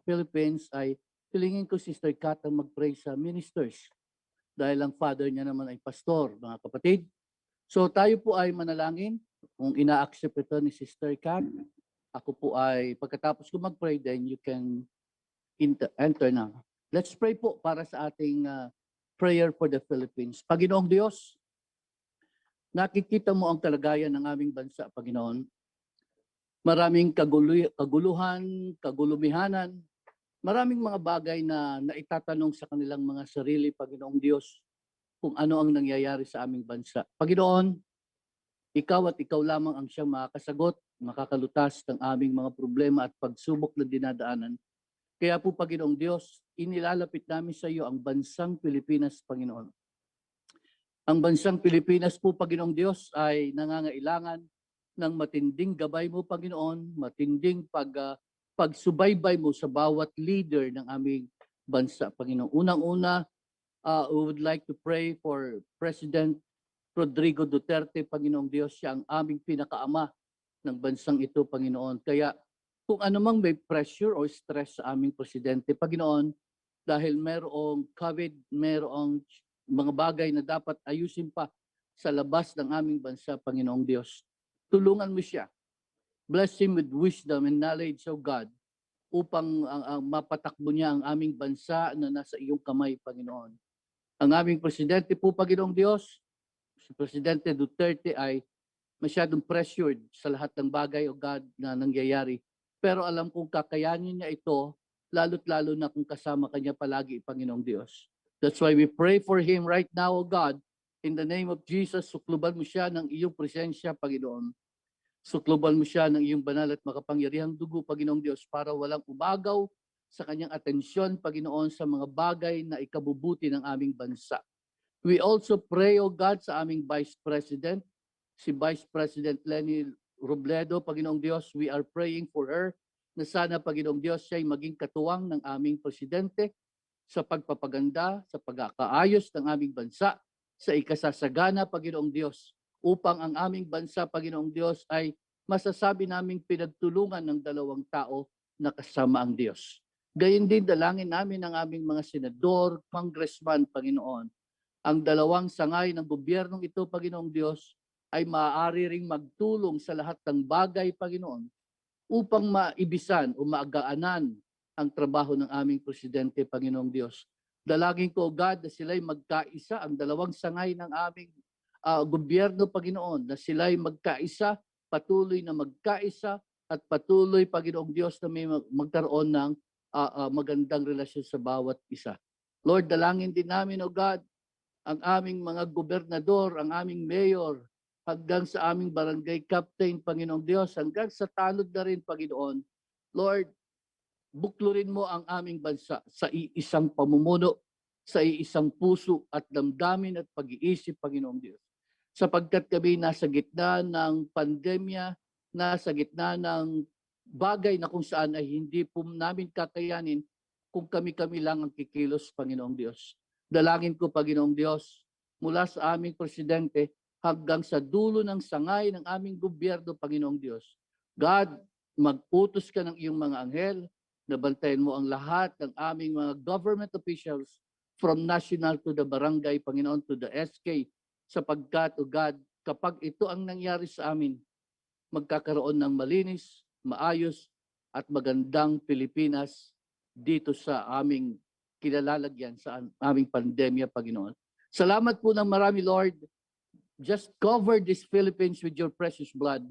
Philippines ay pilingin ko Sister Kat ang mag-pray sa ministers dahil ang father niya naman ay pastor, mga kapatid. So tayo po ay manalangin. Kung ina-accept ito ni Sister Kat, ako po ay pagkatapos ko mag-pray, then you can enter na. Let's pray po para sa ating prayer for the Philippines. Panginoong Diyos, nakikita mo ang kalagayan ng aming bansa, Panginoon. Maraming kaguluhan, kagulumihanan, maraming mga bagay na naitatanong sa kanilang mga sarili, Panginoong Diyos, kung ano ang nangyayari sa aming bansa. Panginoon, ikaw at ikaw lamang ang siyang makakasagot, makakalutas ng aming mga problema at pagsubok na dinadaanan. Kaya po, Panginoong Diyos, inilalapit namin sa iyo ang bansang Pilipinas, Panginoon. Ang bansang Pilipinas po, Panginoong Diyos, ay nangangailangan ng matinding gabay mo, Panginoon, matinding pagsubaybay mo sa bawat leader ng aming bansa, Panginoon. Unang-una, we would like to pray for President Rodrigo Duterte, Panginoong Diyos. Siya ang aming pinakaama ng bansang ito, Panginoon. Kaya kung anumang may pressure o stress sa aming presidente, Panginoon, dahil merong COVID, merong mga bagay na dapat ayusin pa sa labas ng aming bansa, Panginoong Diyos. Tulungan mo siya. Bless him with wisdom and knowledge of God upang mapatakbo niya ang aming bansa na nasa iyong kamay, Panginoon. Ang aming presidente po, Panginoong Diyos, si Presidente Duterte ay masyadong pressured sa lahat ng bagay, O God, na nangyayari. Pero alam kong kakayanin niya ito, lalo't lalo na kung kasama kanya palagi, Panginoong Diyos. That's why we pray for him right now, O God, in the name of Jesus. Sukluban mo siya ng iyong presensya, Panginoon. Sukluban mo siya ng iyong banal at makapangyarihang dugo, Panginoong Diyos, para walang umagaw sa kanyang atensyon, Panginoon, sa mga bagay na ikabubuti ng aming bansa. We also pray, O God, sa aming Vice President, si Vice President Lenny Robledo, Panginoong Diyos. We are praying for her na sana, Panginoong Diyos, siya ay maging katuwang ng aming presidente sa pagpapaganda, sa pagkakaayos ng aming bansa, sa ikasasagana, Panginoong Diyos, upang ang aming bansa, Panginoong Diyos, ay masasabi naming pinagtulungan ng dalawang tao na kasama ang Diyos. Gayun din, dalangin namin ang aming mga senador, congressman, Panginoon. Ang dalawang sangay ng gobyernong ito, Panginoong Diyos, ay maaari ring magtulong sa lahat ng bagay, Panginoon, upang maibisan o maagaanan ang trabaho ng aming presidente, Panginoong Diyos. Dalangin ko, God, na sila'y magkaisa, ang dalawang sangay ng aming gobyerno, Panginoon, na sila'y magkaisa, patuloy na magkaisa, at patuloy, Panginoong Diyos, na may magkaroon ng magandang relasyon sa bawat isa. Lord, dalangin din namin, O God, ang aming mga gobernador, ang aming mayor, hanggang sa aming barangay captain, Panginoong Diyos, hanggang sa tanod na rin, Panginoon. Lord, buklurin mo ang aming bansa sa iisang pamumuno, sa iisang puso at damdamin at pag-iisip, Panginoong Diyos. Sapagkat kami nasa gitna ng pandemya, nasa gitna ng bagay na kung saan ay hindi po namin kakayanin kung kami-kami lang ang kikilos, Panginoong Diyos. Dalangin ko, Panginoong Diyos, mula sa aming presidente hanggang sa dulo ng sangay ng aming gobyerno, Panginoong Diyos. God, mag-utos ka ng iyong mga anghel na bantayan mo ang lahat ng aming mga government officials from national to the barangay, Panginoon, to the SK, sapagkat, O God, kapag ito ang nangyari sa amin, magkakaroon ng malinis, maayos, at magandang Pilipinas dito sa aming kinalalagyan sa aming pandemya, Panginoon. Salamat po ng marami, Lord. Just cover this Philippines with your precious blood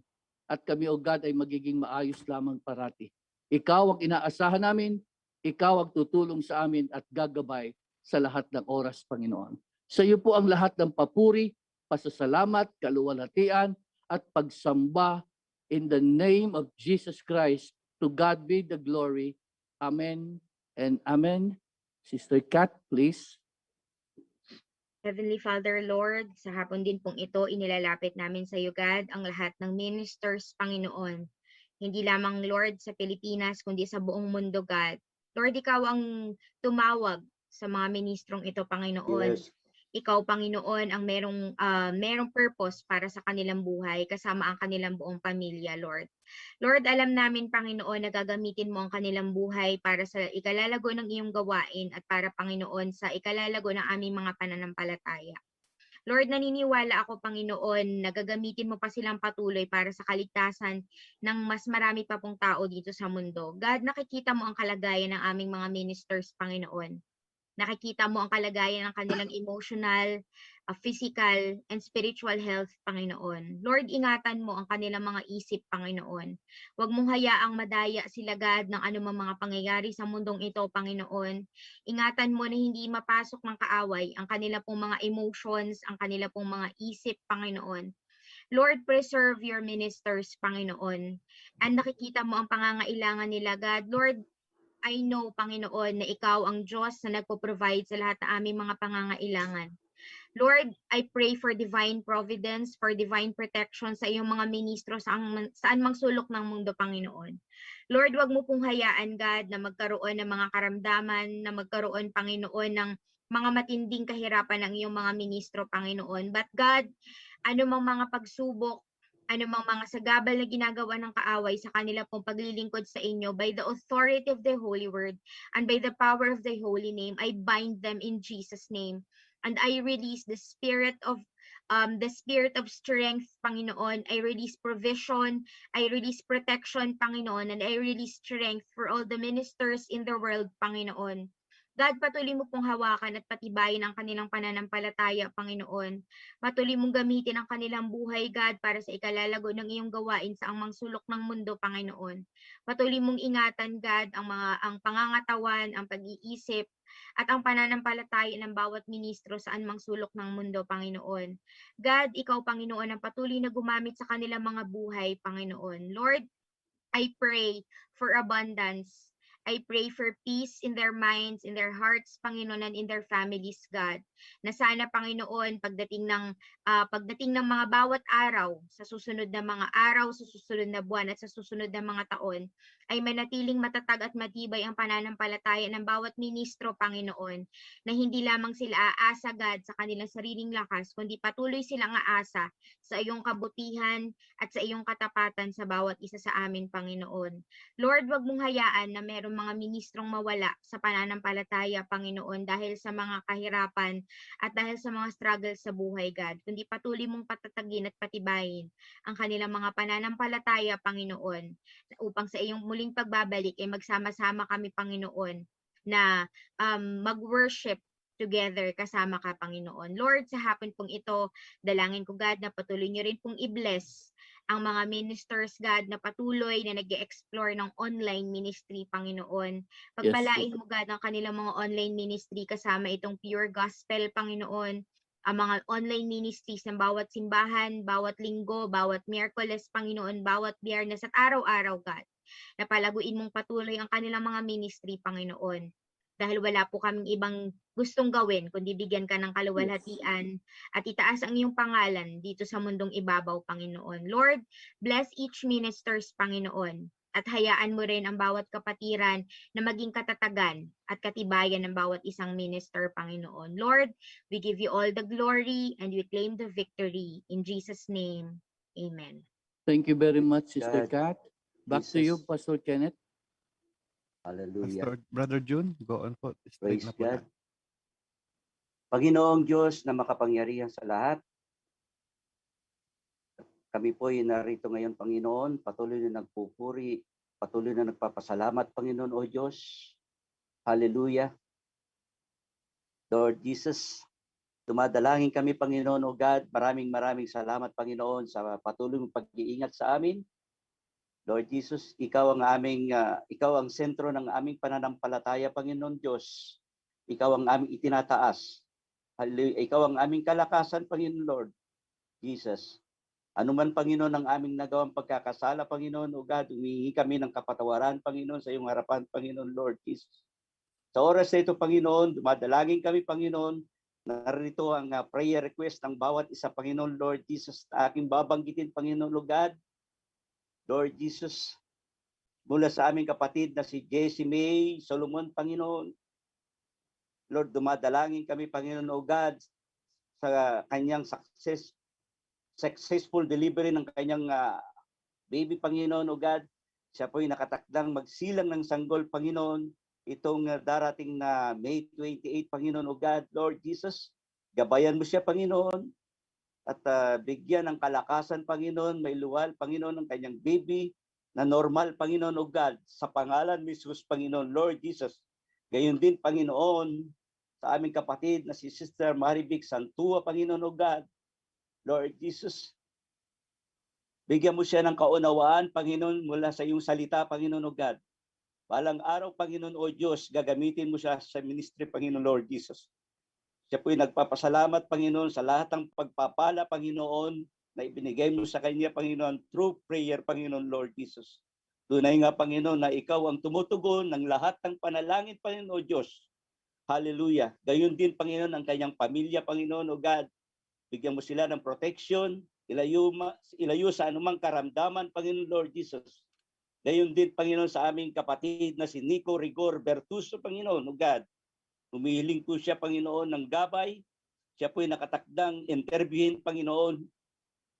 at kami, O God, ay magiging maayos lamang parati. Ikaw ang inaasahan namin, ikaw ang tutulong sa amin at gagabay sa lahat ng oras, Panginoon. Sa iyo po ang lahat ng papuri, pasasalamat, kaluwalhatian at pagsamba in the name of Jesus Christ. To God be the glory. Amen and amen. Sister Kat, please. Heavenly Father, Lord, sa hapon din pong ito, inilalapit namin sa iyo, God, ang lahat ng ministers, Panginoon. Hindi lamang, Lord, sa Pilipinas, kundi sa buong mundo, God. Lord, ikaw ang tumawag sa mga ministrong ito, Panginoon. Yes. Ikaw, Panginoon, ang merong purpose para sa kanilang buhay, kasama ang kanilang buong pamilya, Lord. Lord, alam namin, Panginoon, na gagamitin mo ang kanilang buhay para sa ikalalago ng iyong gawain at para, Panginoon, sa ikalalago ng aming mga pananampalataya. Lord, naniniwala ako, Panginoon, na gagamitin mo pa silang patuloy para sa kaligtasan ng mas marami pa pong tao dito sa mundo. God, nakikita mo ang kalagayan ng aming mga ministers, Panginoon. Nakikita mo ang kalagayan ng kanilang emotional, physical, and spiritual health, Panginoon. Lord, ingatan mo ang kanilang mga isip, Panginoon. Huwag mong hayaang madaya sila, God, ng anumang mga pangyayari sa mundong ito, Panginoon. Ingatan mo na hindi mapasok ng kaaway ang kanilang pong mga emotions, ang kanilang pong mga isip, Panginoon. Lord, preserve your ministers, Panginoon. And nakikita mo ang pangangailangan nila, God. Lord, I know, Panginoon, na ikaw ang Diyos na nagpo-provide sa lahat ng aming mga pangangailangan. Lord, I pray for divine providence, for divine protection sa iyong mga ministro saan mang sulok ng mundo, Panginoon. Lord, wag mo pong hayaan, God, na magkaroon ng mga karamdaman, na magkaroon, Panginoon, ng mga matinding kahirapan ng iyong mga ministro, Panginoon. But God, anumang mga pagsubok, anumang mga sagabal na ginagawa ng kaaway sa kanila pong paglilingkod sa inyo, by the authority of the Holy Word and by the power of the Holy Name, I bind them in Jesus' name. And I release the spirit of strength, Panginoon. I release provision, I release protection, Panginoon, and I release strength for all the ministers in the world, Panginoon. God, patuloy mo pong hawakan at patibayin ang kanilang pananampalataya, Panginoon. Patuloy mong gamitin ang kanilang buhay, God, para sa ikalalago ng iyong gawain sa angmang sulok ng mundo, Panginoon. Patuloy mong ingatan, God, ang pangangatawan, ang pag-iisip, at ang pananampalataya ng bawat ministro sa anumang sulok ng mundo, Panginoon. God, ikaw, Panginoon, ang patuloy na gumamit sa kanilang mga buhay, Panginoon. Lord, I pray for abundance. I pray for peace in their minds, in their hearts, Panginoon, and in their families, God. Na sana, Panginoon, pagdating ng mga bawat araw, sa susunod na mga araw, sa susunod na buwan, at sa susunod na mga taon, ay manatiling matatag at matibay ang pananampalataya ng bawat ministro, Panginoon, na hindi lamang sila aasa, God, sa kanilang sariling lakas, kundi patuloy silang aasa sa iyong kabutihan at sa iyong katapatan sa bawat isa sa amin, Panginoon. Lord, wag mong hayaan na meron mga ministrong mawala sa pananampalataya, Panginoon, dahil sa mga kahirapan at dahil sa mga struggles sa buhay, God, kundi patuloy mong patatagin at patibayin ang kanilang mga pananampalataya, Panginoon, upang sa iyong muling pagbabalik ay magsama-sama kami, Panginoon, na mag-worship together kasama ka, Panginoon. Lord, sa hapon pong ito, dalangin ko, God, na patuloy niyo rin pong i-bless ang mga ministers, God, na patuloy na nag-explore ng online ministry, Panginoon. Pagpalain mo, God, ang kanilang mga online ministry kasama itong Pure Gospel, Panginoon. Ang mga online ministries ng bawat simbahan, bawat linggo, bawat Miyerkules, Panginoon, bawat Biyernes at araw-araw, God. Napalaguin mong patuloy ang kanilang mga ministry, Panginoon. Dahil wala po kaming ibang gustong gawin, kundi bigyan ka ng kaluwalhatian at itaas ang iyong pangalan dito sa mundong ibabaw, Panginoon. Lord, bless each ministers, Panginoon, at hayaan mo rin ang bawat kapatiran na maging katatagan at katibayan ng bawat isang minister, Panginoon. Lord, we give you all the glory and we claim the victory. In Jesus' name, amen. Thank you very much, Sister Kat. Back to you, Jesus. Pastor Kenneth. Hallelujah. Brother June, go on po. Straight Praise na po God. tayo. Panginoong Diyos na makapangyarihan sa lahat, kami po ay narito ngayon, Panginoon, patuloy na nagpupuri, patuloy na nagpapasalamat, Panginoon o Diyos. Hallelujah. Lord Jesus, dumadalangin kami, Panginoon o God. Maraming salamat, Panginoon, sa patuloy mong pag-iingat sa amin. Lord Jesus, ikaw ang sentro ng aming pananampalataya, Panginoon Diyos. Ikaw ang aming itinataas. Hallelujah. Ikaw ang aming kalakasan, Panginoon Lord Jesus. Ano man, Panginoon, ang aming nagawang pagkakasala, Panginoon o God, humihingi kami ng kapatawaran, Panginoon, sa iyong harapan, Panginoon Lord Jesus. Sa oras na ito, Panginoon, dumadalangin kami, Panginoon. Narito ang prayer request ng bawat isa, Panginoon Lord Jesus, na aking babanggitin, Panginoon o God. Lord Jesus, mula sa aming kapatid na si Jessie May Solomon, Panginoon. Lord, dumadalangin kami, Panginoon o God, sa kanyang successful delivery ng kanyang baby, Panginoon o God. Siya po'y nakatakdang magsilang ng sanggol, Panginoon, itong darating na May 28, Panginoon o God. Lord Jesus, gabayan mo siya, Panginoon, at bigyan ng kalakasan, Panginoon, may luwal, Panginoon, ng kanyang baby na normal, Panginoon o God, sa pangalan ni Jesus, Panginoon, Lord Jesus. Gayon din, Panginoon, sa aming kapatid na si Sister Marivic Santua, Panginoon o God. Lord Jesus, bigyan mo siya ng kaunawaan, Panginoon, mula sa iyong salita, Panginoon o God. Balang araw, Panginoon o Diyos, gagamitin mo siya sa ministry, Panginoon Lord Jesus. Siya po'y nagpapasalamat, Panginoon, sa lahat ng pagpapala, Panginoon, na ibinigay mo sa kanya, Panginoon, through prayer, Panginoon Lord Jesus. Tunay nga, Panginoon, na ikaw ang tumutugon ng lahat ng panalangin, Panginoon o Diyos. Hallelujah. Gayon din, Panginoon, ang kanyang pamilya, Panginoon o God. Bigyan mo sila ng protection, ilayo sa anumang karamdaman, Panginoon Lord Jesus. Gayon din, Panginoon, sa aming kapatid na si Nico Rigor Bertuso, Panginoon o God. Humihiling po siya, Panginoon, ng gabay. Siya po'y nakatakdang interviewin, Panginoon,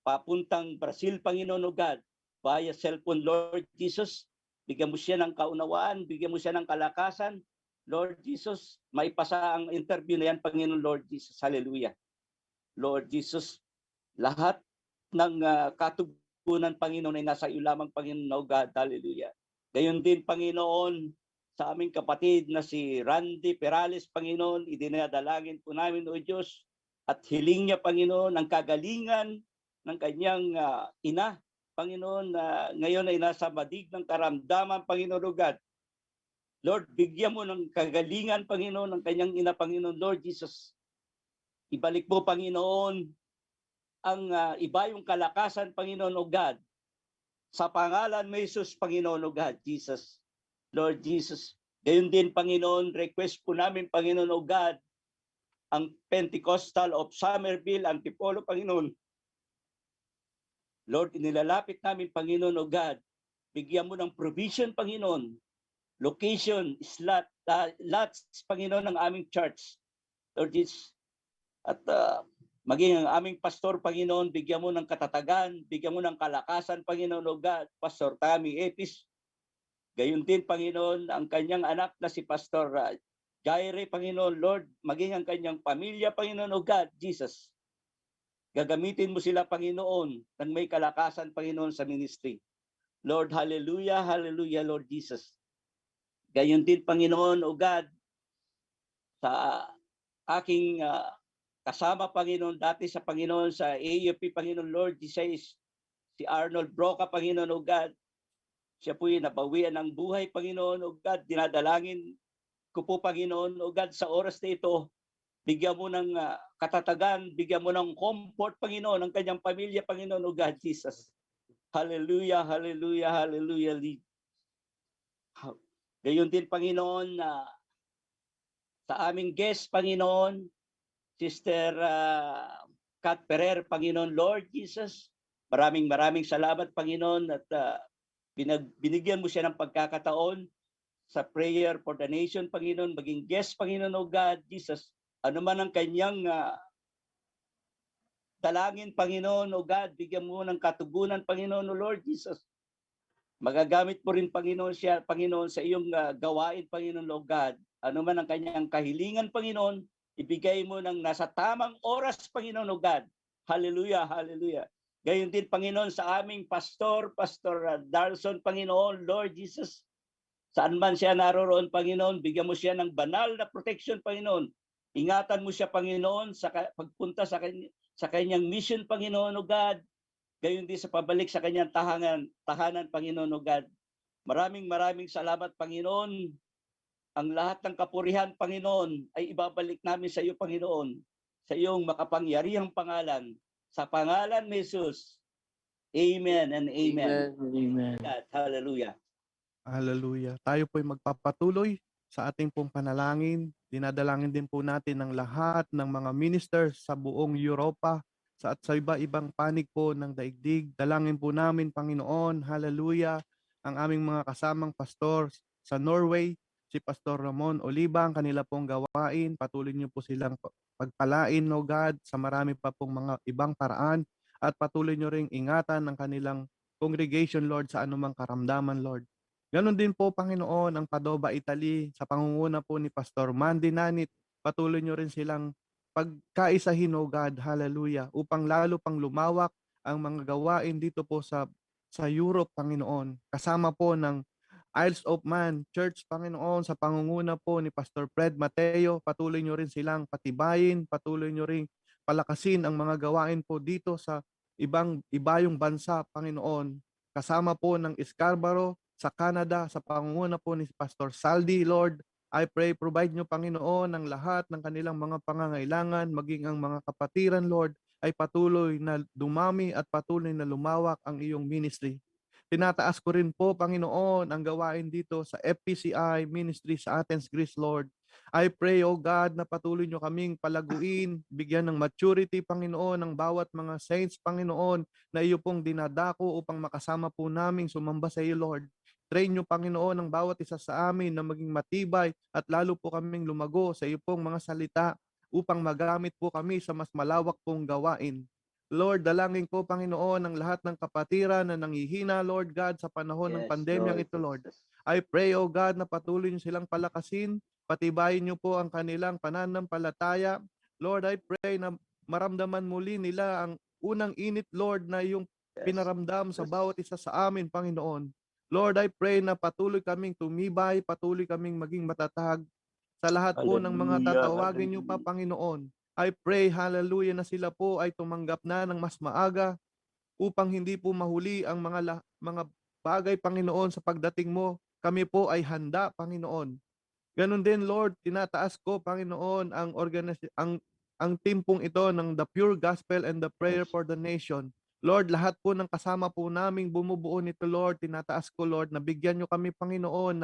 papuntang Brazil, Panginoon o God, via cellphone, Lord Jesus. Bigyan mo siya ng kaunawaan, bigyan mo siya ng kalakasan. Lord Jesus, maipasa ang interview na yan, Panginoon Lord Jesus. Hallelujah. Lord Jesus, lahat ng katugunan, Panginoon, ay nasa iyo lamang, Panginoon o God. Hallelujah. Gayon din, Panginoon, sa aming kapatid na si Randy Perales, Panginoon, idinadalangin po namin, O Diyos, at hiling niya, Panginoon, ang kagalingan ng kanyang ina, Panginoon, na ngayon ay nasa madig ng karamdaman, Panginoon o God. Lord, bigyan mo ng kagalingan, Panginoon, ng kanyang ina, Panginoon, Lord Jesus. Ibalik mo, Panginoon, ang iba yung kalakasan, Panginoon o God. Sa pangalan mo, Jesus, Panginoon o God, Jesus. Lord Jesus, gayon din, Panginoon, request po namin, Panginoon o God, ang Pentecostal of Somerville, Antipolo, Panginoon. Lord, inilalapit namin, Panginoon o God, bigyan mo ng provision, Panginoon, location, lots, Panginoon, ng aming church. Lord Jesus, at maging ang aming pastor, Panginoon, bigyan mo ng katatagan, bigyan mo ng kalakasan, Panginoon o God, Pastor Tammy Epis. Gayon din, Panginoon, ang kanyang anak na si Pastor Jaire, Panginoon, Lord, maging ang kanyang pamilya, Panginoon o God, Jesus. Gagamitin mo sila, Panginoon, ng may kalakasan, Panginoon, sa ministry. Lord, hallelujah, hallelujah, Lord Jesus. Gayon din, Panginoon o God, sa aking kasama, Panginoon, dati sa Panginoon, sa AFP, Panginoon, Lord Jesus, si Arnold Broca, Panginoon o God, siya po'y nabawian ng buhay, Panginoon o God. Dinadalangin ko po, Panginoon o God, sa oras na ito, bigyan mo ng katatagan, bigyan mo ng comfort, Panginoon, ang kanyang pamilya, Panginoon o God, Jesus. Hallelujah, hallelujah, hallelujah. Gayon din, Panginoon, sa aming guest, Panginoon, Sister Kat Perer, Panginoon, Lord Jesus. Maraming salamat, Panginoon, at binigyan mo siya ng pagkakataon sa prayer for the nation, Panginoon, maging guest, Panginoon o God, Jesus. Ano man ang kanyang dalangin, Panginoon o God, bigyan mo ng katugunan, Panginoon o Lord Jesus. Magagamit mo rin, Panginoon, siya, Panginoon, sa iyong gawain, Panginoon, Lord God. Ano man ang kanyang kahilingan, Panginoon, ibigay mo ng nasa tamang oras, Panginoon, Lord God. Hallelujah, hallelujah. Gayon din, Panginoon, sa aming Pastor Darson, Panginoon, Lord Jesus. Saan man siya naroroon, Panginoon, bigyan mo siya ng banal na protection, Panginoon. Ingatan mo siya, Panginoon, sa pagpunta sa kanyang mission, Panginoon, O God. Gayon din sa pabalik sa kanyang tahanan, Panginoon, O God. Maraming salamat, Panginoon. Ang lahat ng kapurihan, Panginoon, ay ibabalik namin sa iyo, Panginoon, sa iyong makapangyarihang pangalan. Sa pangalan ni Jesus. Amen and amen. Amen. Hallelujah. Hallelujah. Tayo po'y magpapatuloy sa ating pong panalangin. Dinadalangin din po natin ang lahat ng mga ministers sa buong Europa at sa iba-ibang panig po ng daigdig. Dalangin po namin, Panginoon, hallelujah, ang aming mga kasamang pastor sa Norway, si Pastor Ramon Oliva, ang kanila pong gawain. Patuloy niyo po silang pagpalain, no God, sa marami pa pong mga ibang paraan at patuloy niyo ring ingatan ang kanilang congregation, Lord, sa anumang karamdaman, Lord. Ganon din po, Panginoon, ang Padova, Italy, sa pangunguna po ni Pastor Mandy Nanit. Patuloy niyo rin silang pagkaisahin, O God, hallelujah, upang lalo pang lumawak ang mga gawain dito po sa Europe, Panginoon. Kasama po ng Isles of Man Church, Panginoon, sa pangunguna po ni Pastor Fred Mateo. Patuloy niyo rin silang patibayin, patuloy niyo rin palakasin ang mga gawain po dito sa ibayong bansa, Panginoon. Kasama po ng Scarborough sa Canada, sa pangunguna po ni Pastor Saldi, Lord. I pray, provide nyo, Panginoon, ang lahat ng kanilang mga pangangailangan, maging ang mga kapatiran, Lord, ay patuloy na dumami at patuloy na lumawak ang iyong ministry. Tinataas ko rin po, Panginoon, ang gawain dito sa FPCI ministry sa Athens, Greece, Lord. I pray, O God, na patuloy nyo kaming palaguin, bigyan ng maturity, Panginoon, ng bawat mga saints, Panginoon, na iyo pong dinadako upang makasama po namin sumamba sa iyo, Lord. Train nyo, Panginoon, ang bawat isa sa amin na maging matibay at lalo po kaming lumago sa iyo pong mga salita upang magamit po kami sa mas malawak pong gawain. Lord, dalangin ko, Panginoon, ang lahat ng kapatiran na nanghihina, Lord God, sa panahon ng pandemyang ito, Lord. I pray, O God, na patuloy nyo silang palakasin, patibayin nyo po ang kanilang pananampalataya. Lord, I pray na maramdaman muli nila ang unang init, Lord, na yung pinaramdam sa bawat isa sa amin, Panginoon. Lord, I pray na patuloy kaming tumibay, patuloy kaming maging matatag sa lahat po ng mga tatawagin niyo pa, Panginoon. I pray, hallelujah, na sila po ay tumanggap na ng mas maaga upang hindi po mahuli ang mga bagay, Panginoon, sa pagdating mo. Kami po ay handa, Panginoon. Ganon din, Lord, tinataas ko, Panginoon, ang team pong ito ng The Pure Gospel and the Prayer for the Nation. Lord, lahat po ng kasama po naming bumubuo nito, Lord, tinataas ko, Lord, na bigyan nyo kami, Panginoon,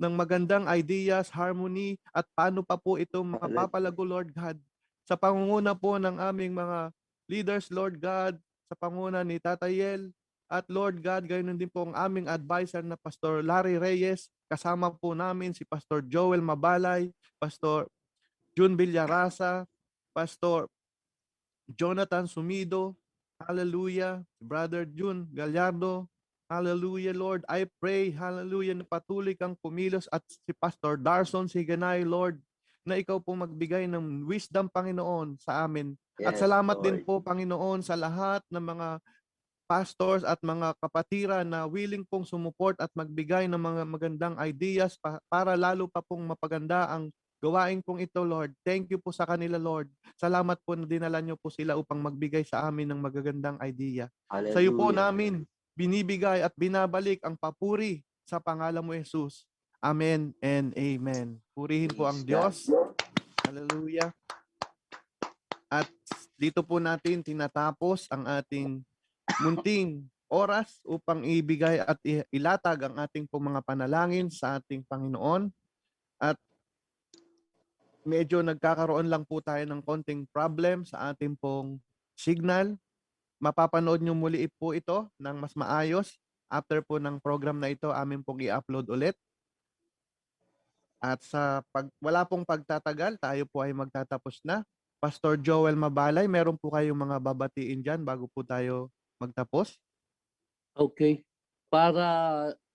ng magandang ideas, harmony, at paano pa po ito mapapalago, Lord God. Sa pangunguna po ng aming mga leaders, Lord God, sa pangunguna ni Tatayel, at Lord God, gayon din po ang aming advisor na Pastor Larry Reyes, kasama po namin si Pastor Joel Mabalay, Pastor June Villarasa, Pastor Jonathan Sumido, hallelujah, Brother June Gallardo, hallelujah, Lord. I pray, hallelujah, na patuloy kang kumilos at si Pastor Darson Siganay, Lord, na ikaw pong magbigay ng wisdom, Panginoon, sa amin. At salamat din po, Panginoon, sa lahat ng mga pastors at mga kapatiran na willing pong sumuport at magbigay ng mga magandang ideas para lalo pa pong mapaganda ang gawain pong ito, Lord. Thank you po sa kanila, Lord. Salamat po na dinala nyo po sila upang magbigay sa amin ng magagandang idea. Sa iyo po namin binibigay at binabalik ang papuri sa pangalan mo, Jesus. Amen and amen. Purihin po ang Diyos. Hallelujah. At dito po natin tinatapos ang ating munting oras upang ibigay at ilatag ang ating pong mga panalangin sa ating Panginoon. At medyo nagkakaroon lang po tayo ng konting problem sa ating pong signal. Mapapanood nyo muli po ito ng mas maayos. After po ng program na ito, amin pong i-upload ulit. At wala pong pagtatagal, tayo po ay magtatapos na. Pastor Joel Mabalay, meron po kayong mga babatiin dyan bago po tayo magtapos? Okay. Para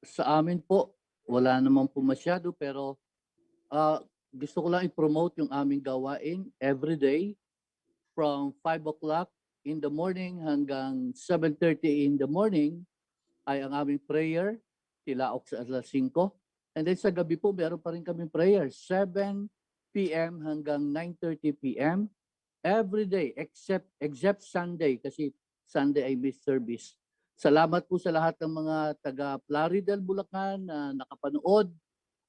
sa amin po, wala naman po masyado pero gusto ko lang i-promote yung aming gawain every day from 5 o'clock in the morning hanggang 7:30 in the morning ay ang aming prayer, tilaok sa alas 5. And then sa gabi po, meron pa rin kaming prayer, 7 p.m. hanggang 9:30 p.m. every day except Sunday kasi Sunday ay miss service. Salamat po sa lahat ng mga taga Plaridel, Bulacan na nakapanood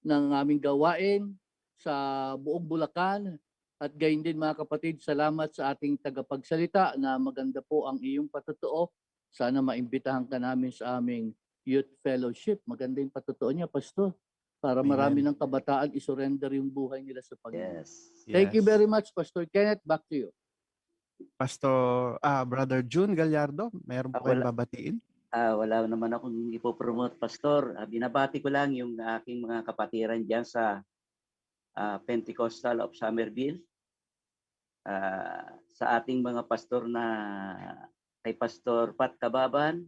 ng aming gawain sa buong Bulacan. At gayon din mga kapatid, salamat sa ating tagapagsalita na maganda po ang iyong patutuo. Sana maimbitahan ka namin sa aming youth fellowship. Maganda yung patutuo niya, Pastor. Para marami ng kabataan isurrender yung buhay nila sa Panginoon. Yes. Thank you very much, Pastor Kenneth. Back to you. Pastor, Brother June Gallardo, mayroon po kayong Wala. babatiin? Wala naman akong ipopromote, Pastor. Binabati ko lang yung aking mga kapatiran dyan sa Pentecostal of Somerville. Sa ating mga pastor na kay Pastor Pat Cababan,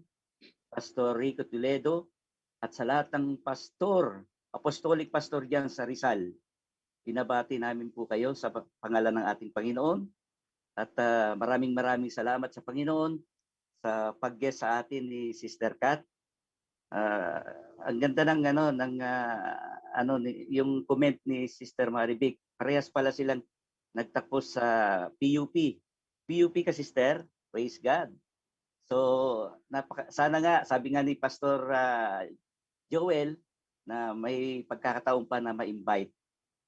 Pastor Rico Toledo, at sa lahat ng pastor, apostolic pastor dyan sa Rizal. Binabati namin po kayo sa pangalan ng ating Panginoon. At maraming salamat sa Panginoon sa pag-guest sa atin ni Sister Kat. Ang ganda ng yung comment ni Sister Marivic. Parehas pala silang nagtapos sa PUP. PUP ka, Sister. Praise God. So, sana nga, sabi nga ni Pastor Joel, na may pagkakataon pa na ma-invite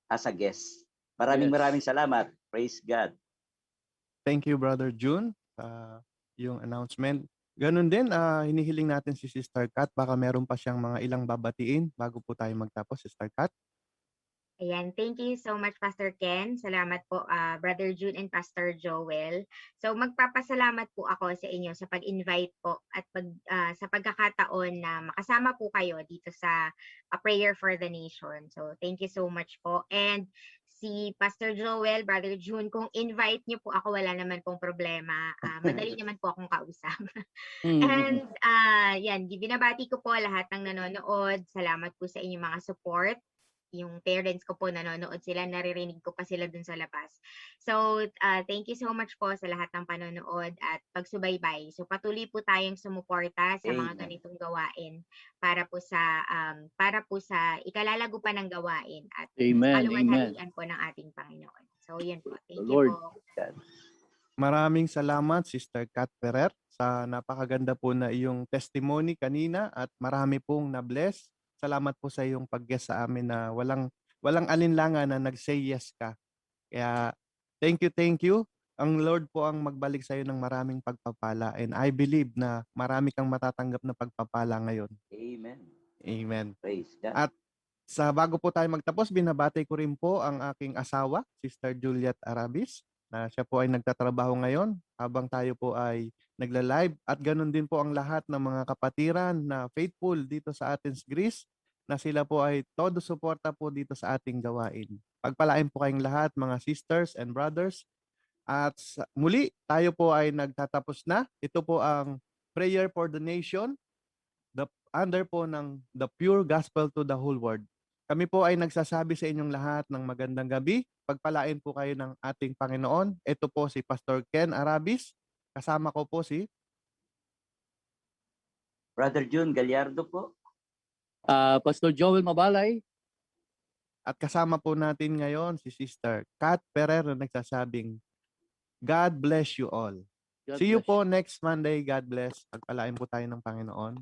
as a guest. Maraming salamat. Praise God. Thank you, Brother June, sa yung announcement. Ganun din, hinihiling natin si Sister Kat. Baka meron pa siyang mga ilang babatiin bago po tayo magtapos, Sister Kat. Ayan, thank you so much, Pastor Ken. Salamat po, Brother June and Pastor Joel. So magpapasalamat po ako sa inyo sa pag-invite po at sa pagkakataon na makasama po kayo dito sa Prayer for the Nation. So thank you so much po. And si Pastor Joel, Brother June, kung invite niyo po ako, wala naman pong problema. Madali naman po akong kausap. And yan, binabati ko po lahat ng nanonood. Salamat po sa inyong mga support. Yung parents ko po nanonood sila, naririnig ko pa sila dun sa labas. So, thank you so much po sa lahat ng panonood at pagsubaybay. So, patuloy po tayong sumuporta sa mga ganitong gawain para po sa ikalalago pa ng gawain at kaluwalhatian po ng ating Panginoon. So, yun po. Thank you po. Maraming salamat, Sister Kat Ferrer, sa napakaganda po na iyong testimony kanina at marami pong na-bless. Salamat po sa iyong pag-guest sa amin na walang alinlangan na nag-say yes ka. Kaya thank you. Ang Lord po ang magbalik sa iyo ng maraming pagpapala and I believe na marami kang matatanggap na pagpapala ngayon. Amen. Praise God. At bago po tayo magtapos, binabati ko rin po ang aking asawa, Sister Juliet Arabis, na siya po ay nagtatrabaho ngayon habang tayo po ay nagla-live. At ganun din po ang lahat ng mga kapatiran na faithful dito sa Athens, Greece, na sila po ay todo suporta po dito sa ating gawain. Pagpalain po kayong lahat, mga sisters and brothers. At muli, tayo po ay nagtatapos na. Ito po ang Prayer for the Nation, under po ng The Pure Gospel to the Whole World. Kami po ay nagsasabi sa inyong lahat ng magandang gabi. Pagpalain po kayo ng ating Panginoon. Ito po si Pastor Ken Arabis. Kasama ko po si Brother June Gallardo po. Pastor Joel Mabalay. At kasama po natin ngayon si Sister Kat Ferrer na nagsasabing, God bless you all. See you po next Monday. God bless. Pagpalain po tayo ng Panginoon.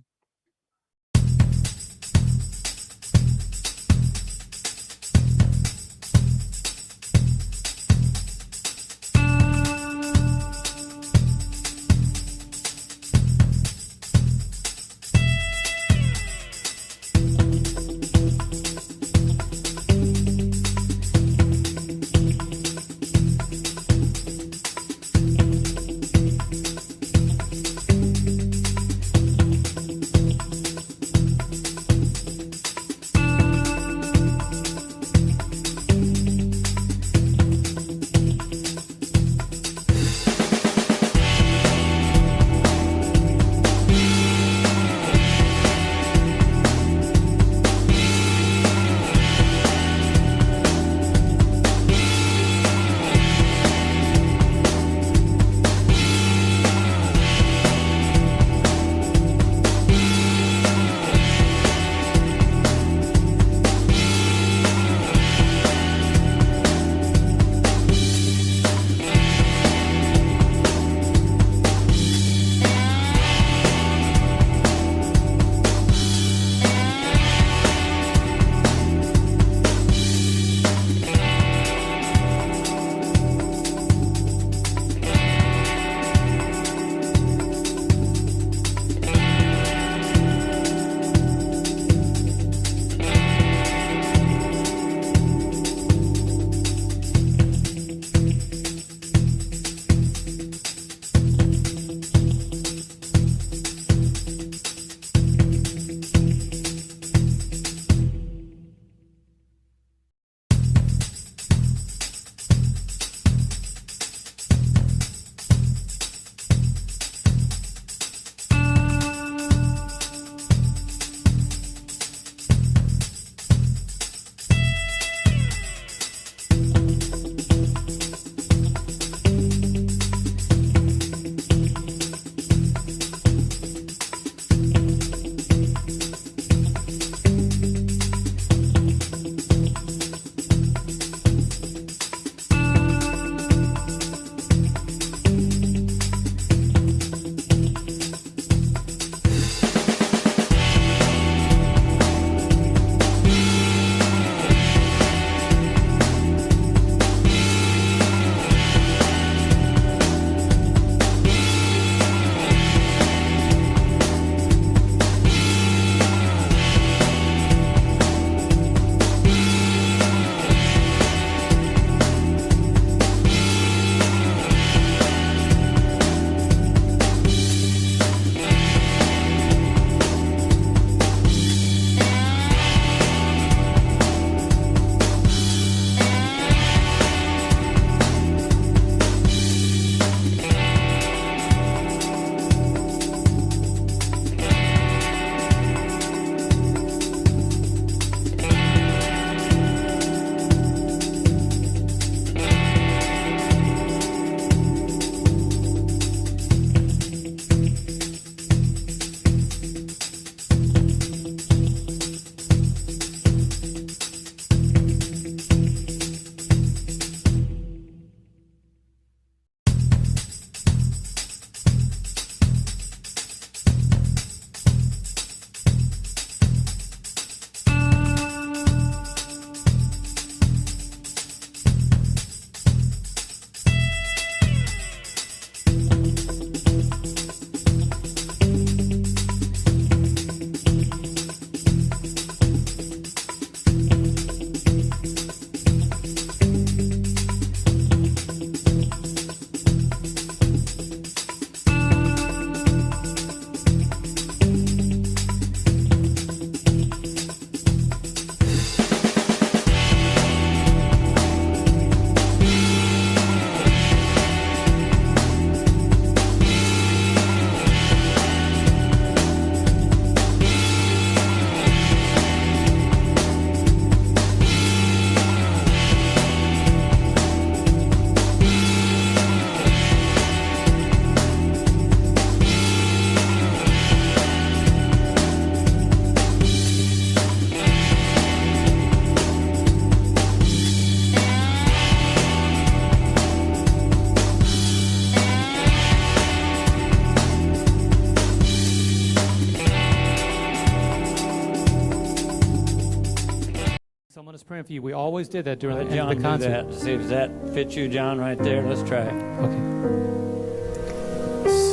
praying for you. We always did that during Let the end John of the do concert. that. See if that fits you, John, right there. Let's try. Okay.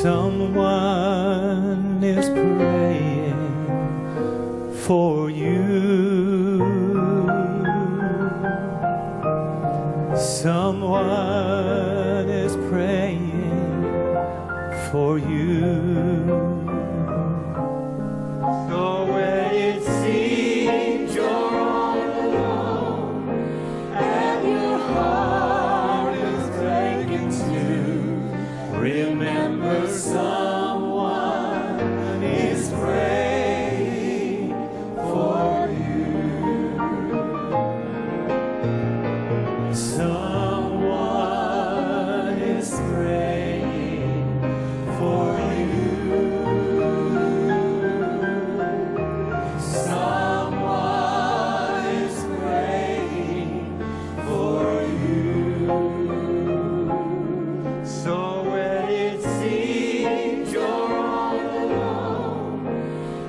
Someone is praying for you. Someone is praying for you. So when it seems you're all alone and your heart is breaking too, remember someone is praying for you. Someone is praying for you. Someone is praying for you. So when it seems you're all alone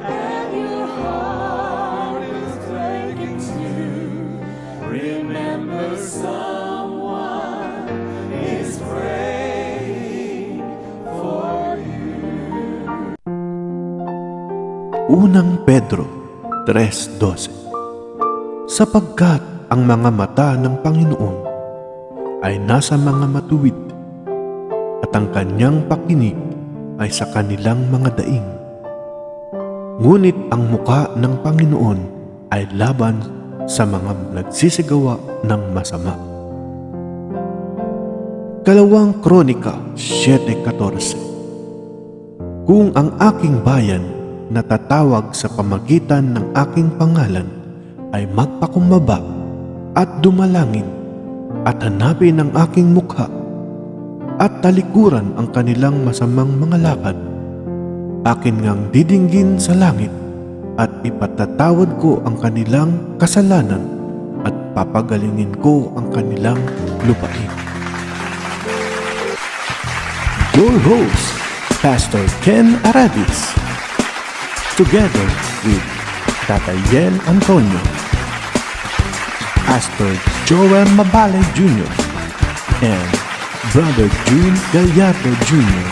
and your heart is breaking too, remember someone is praying for you. Unang Pedro 3:12. Sapagkat ang mga mata ng Panginoon ay nasa mga matuwid at ang kanyang pakinig ay sa kanilang mga daing. Ngunit ang muka ng Panginoon ay laban sa mga nagsisigawa ng masama. Kalawang Kronika 7:14. Kung ang aking bayan na tatawag sa pamagitan ng aking pangalan ay magpakumbaba at dumalangin at hanapin ang aking mukha at talikuran ang kanilang masamang mga lakad, akin ngang didinggin sa langit at ipatatawad ko ang kanilang kasalanan at papagalingin ko ang kanilang lupain. Your host, Pastor Ken Aradis, together with Tata Yel Antonio, Pastor Joel Mabale Jr., and Brother June Gallardo Jr.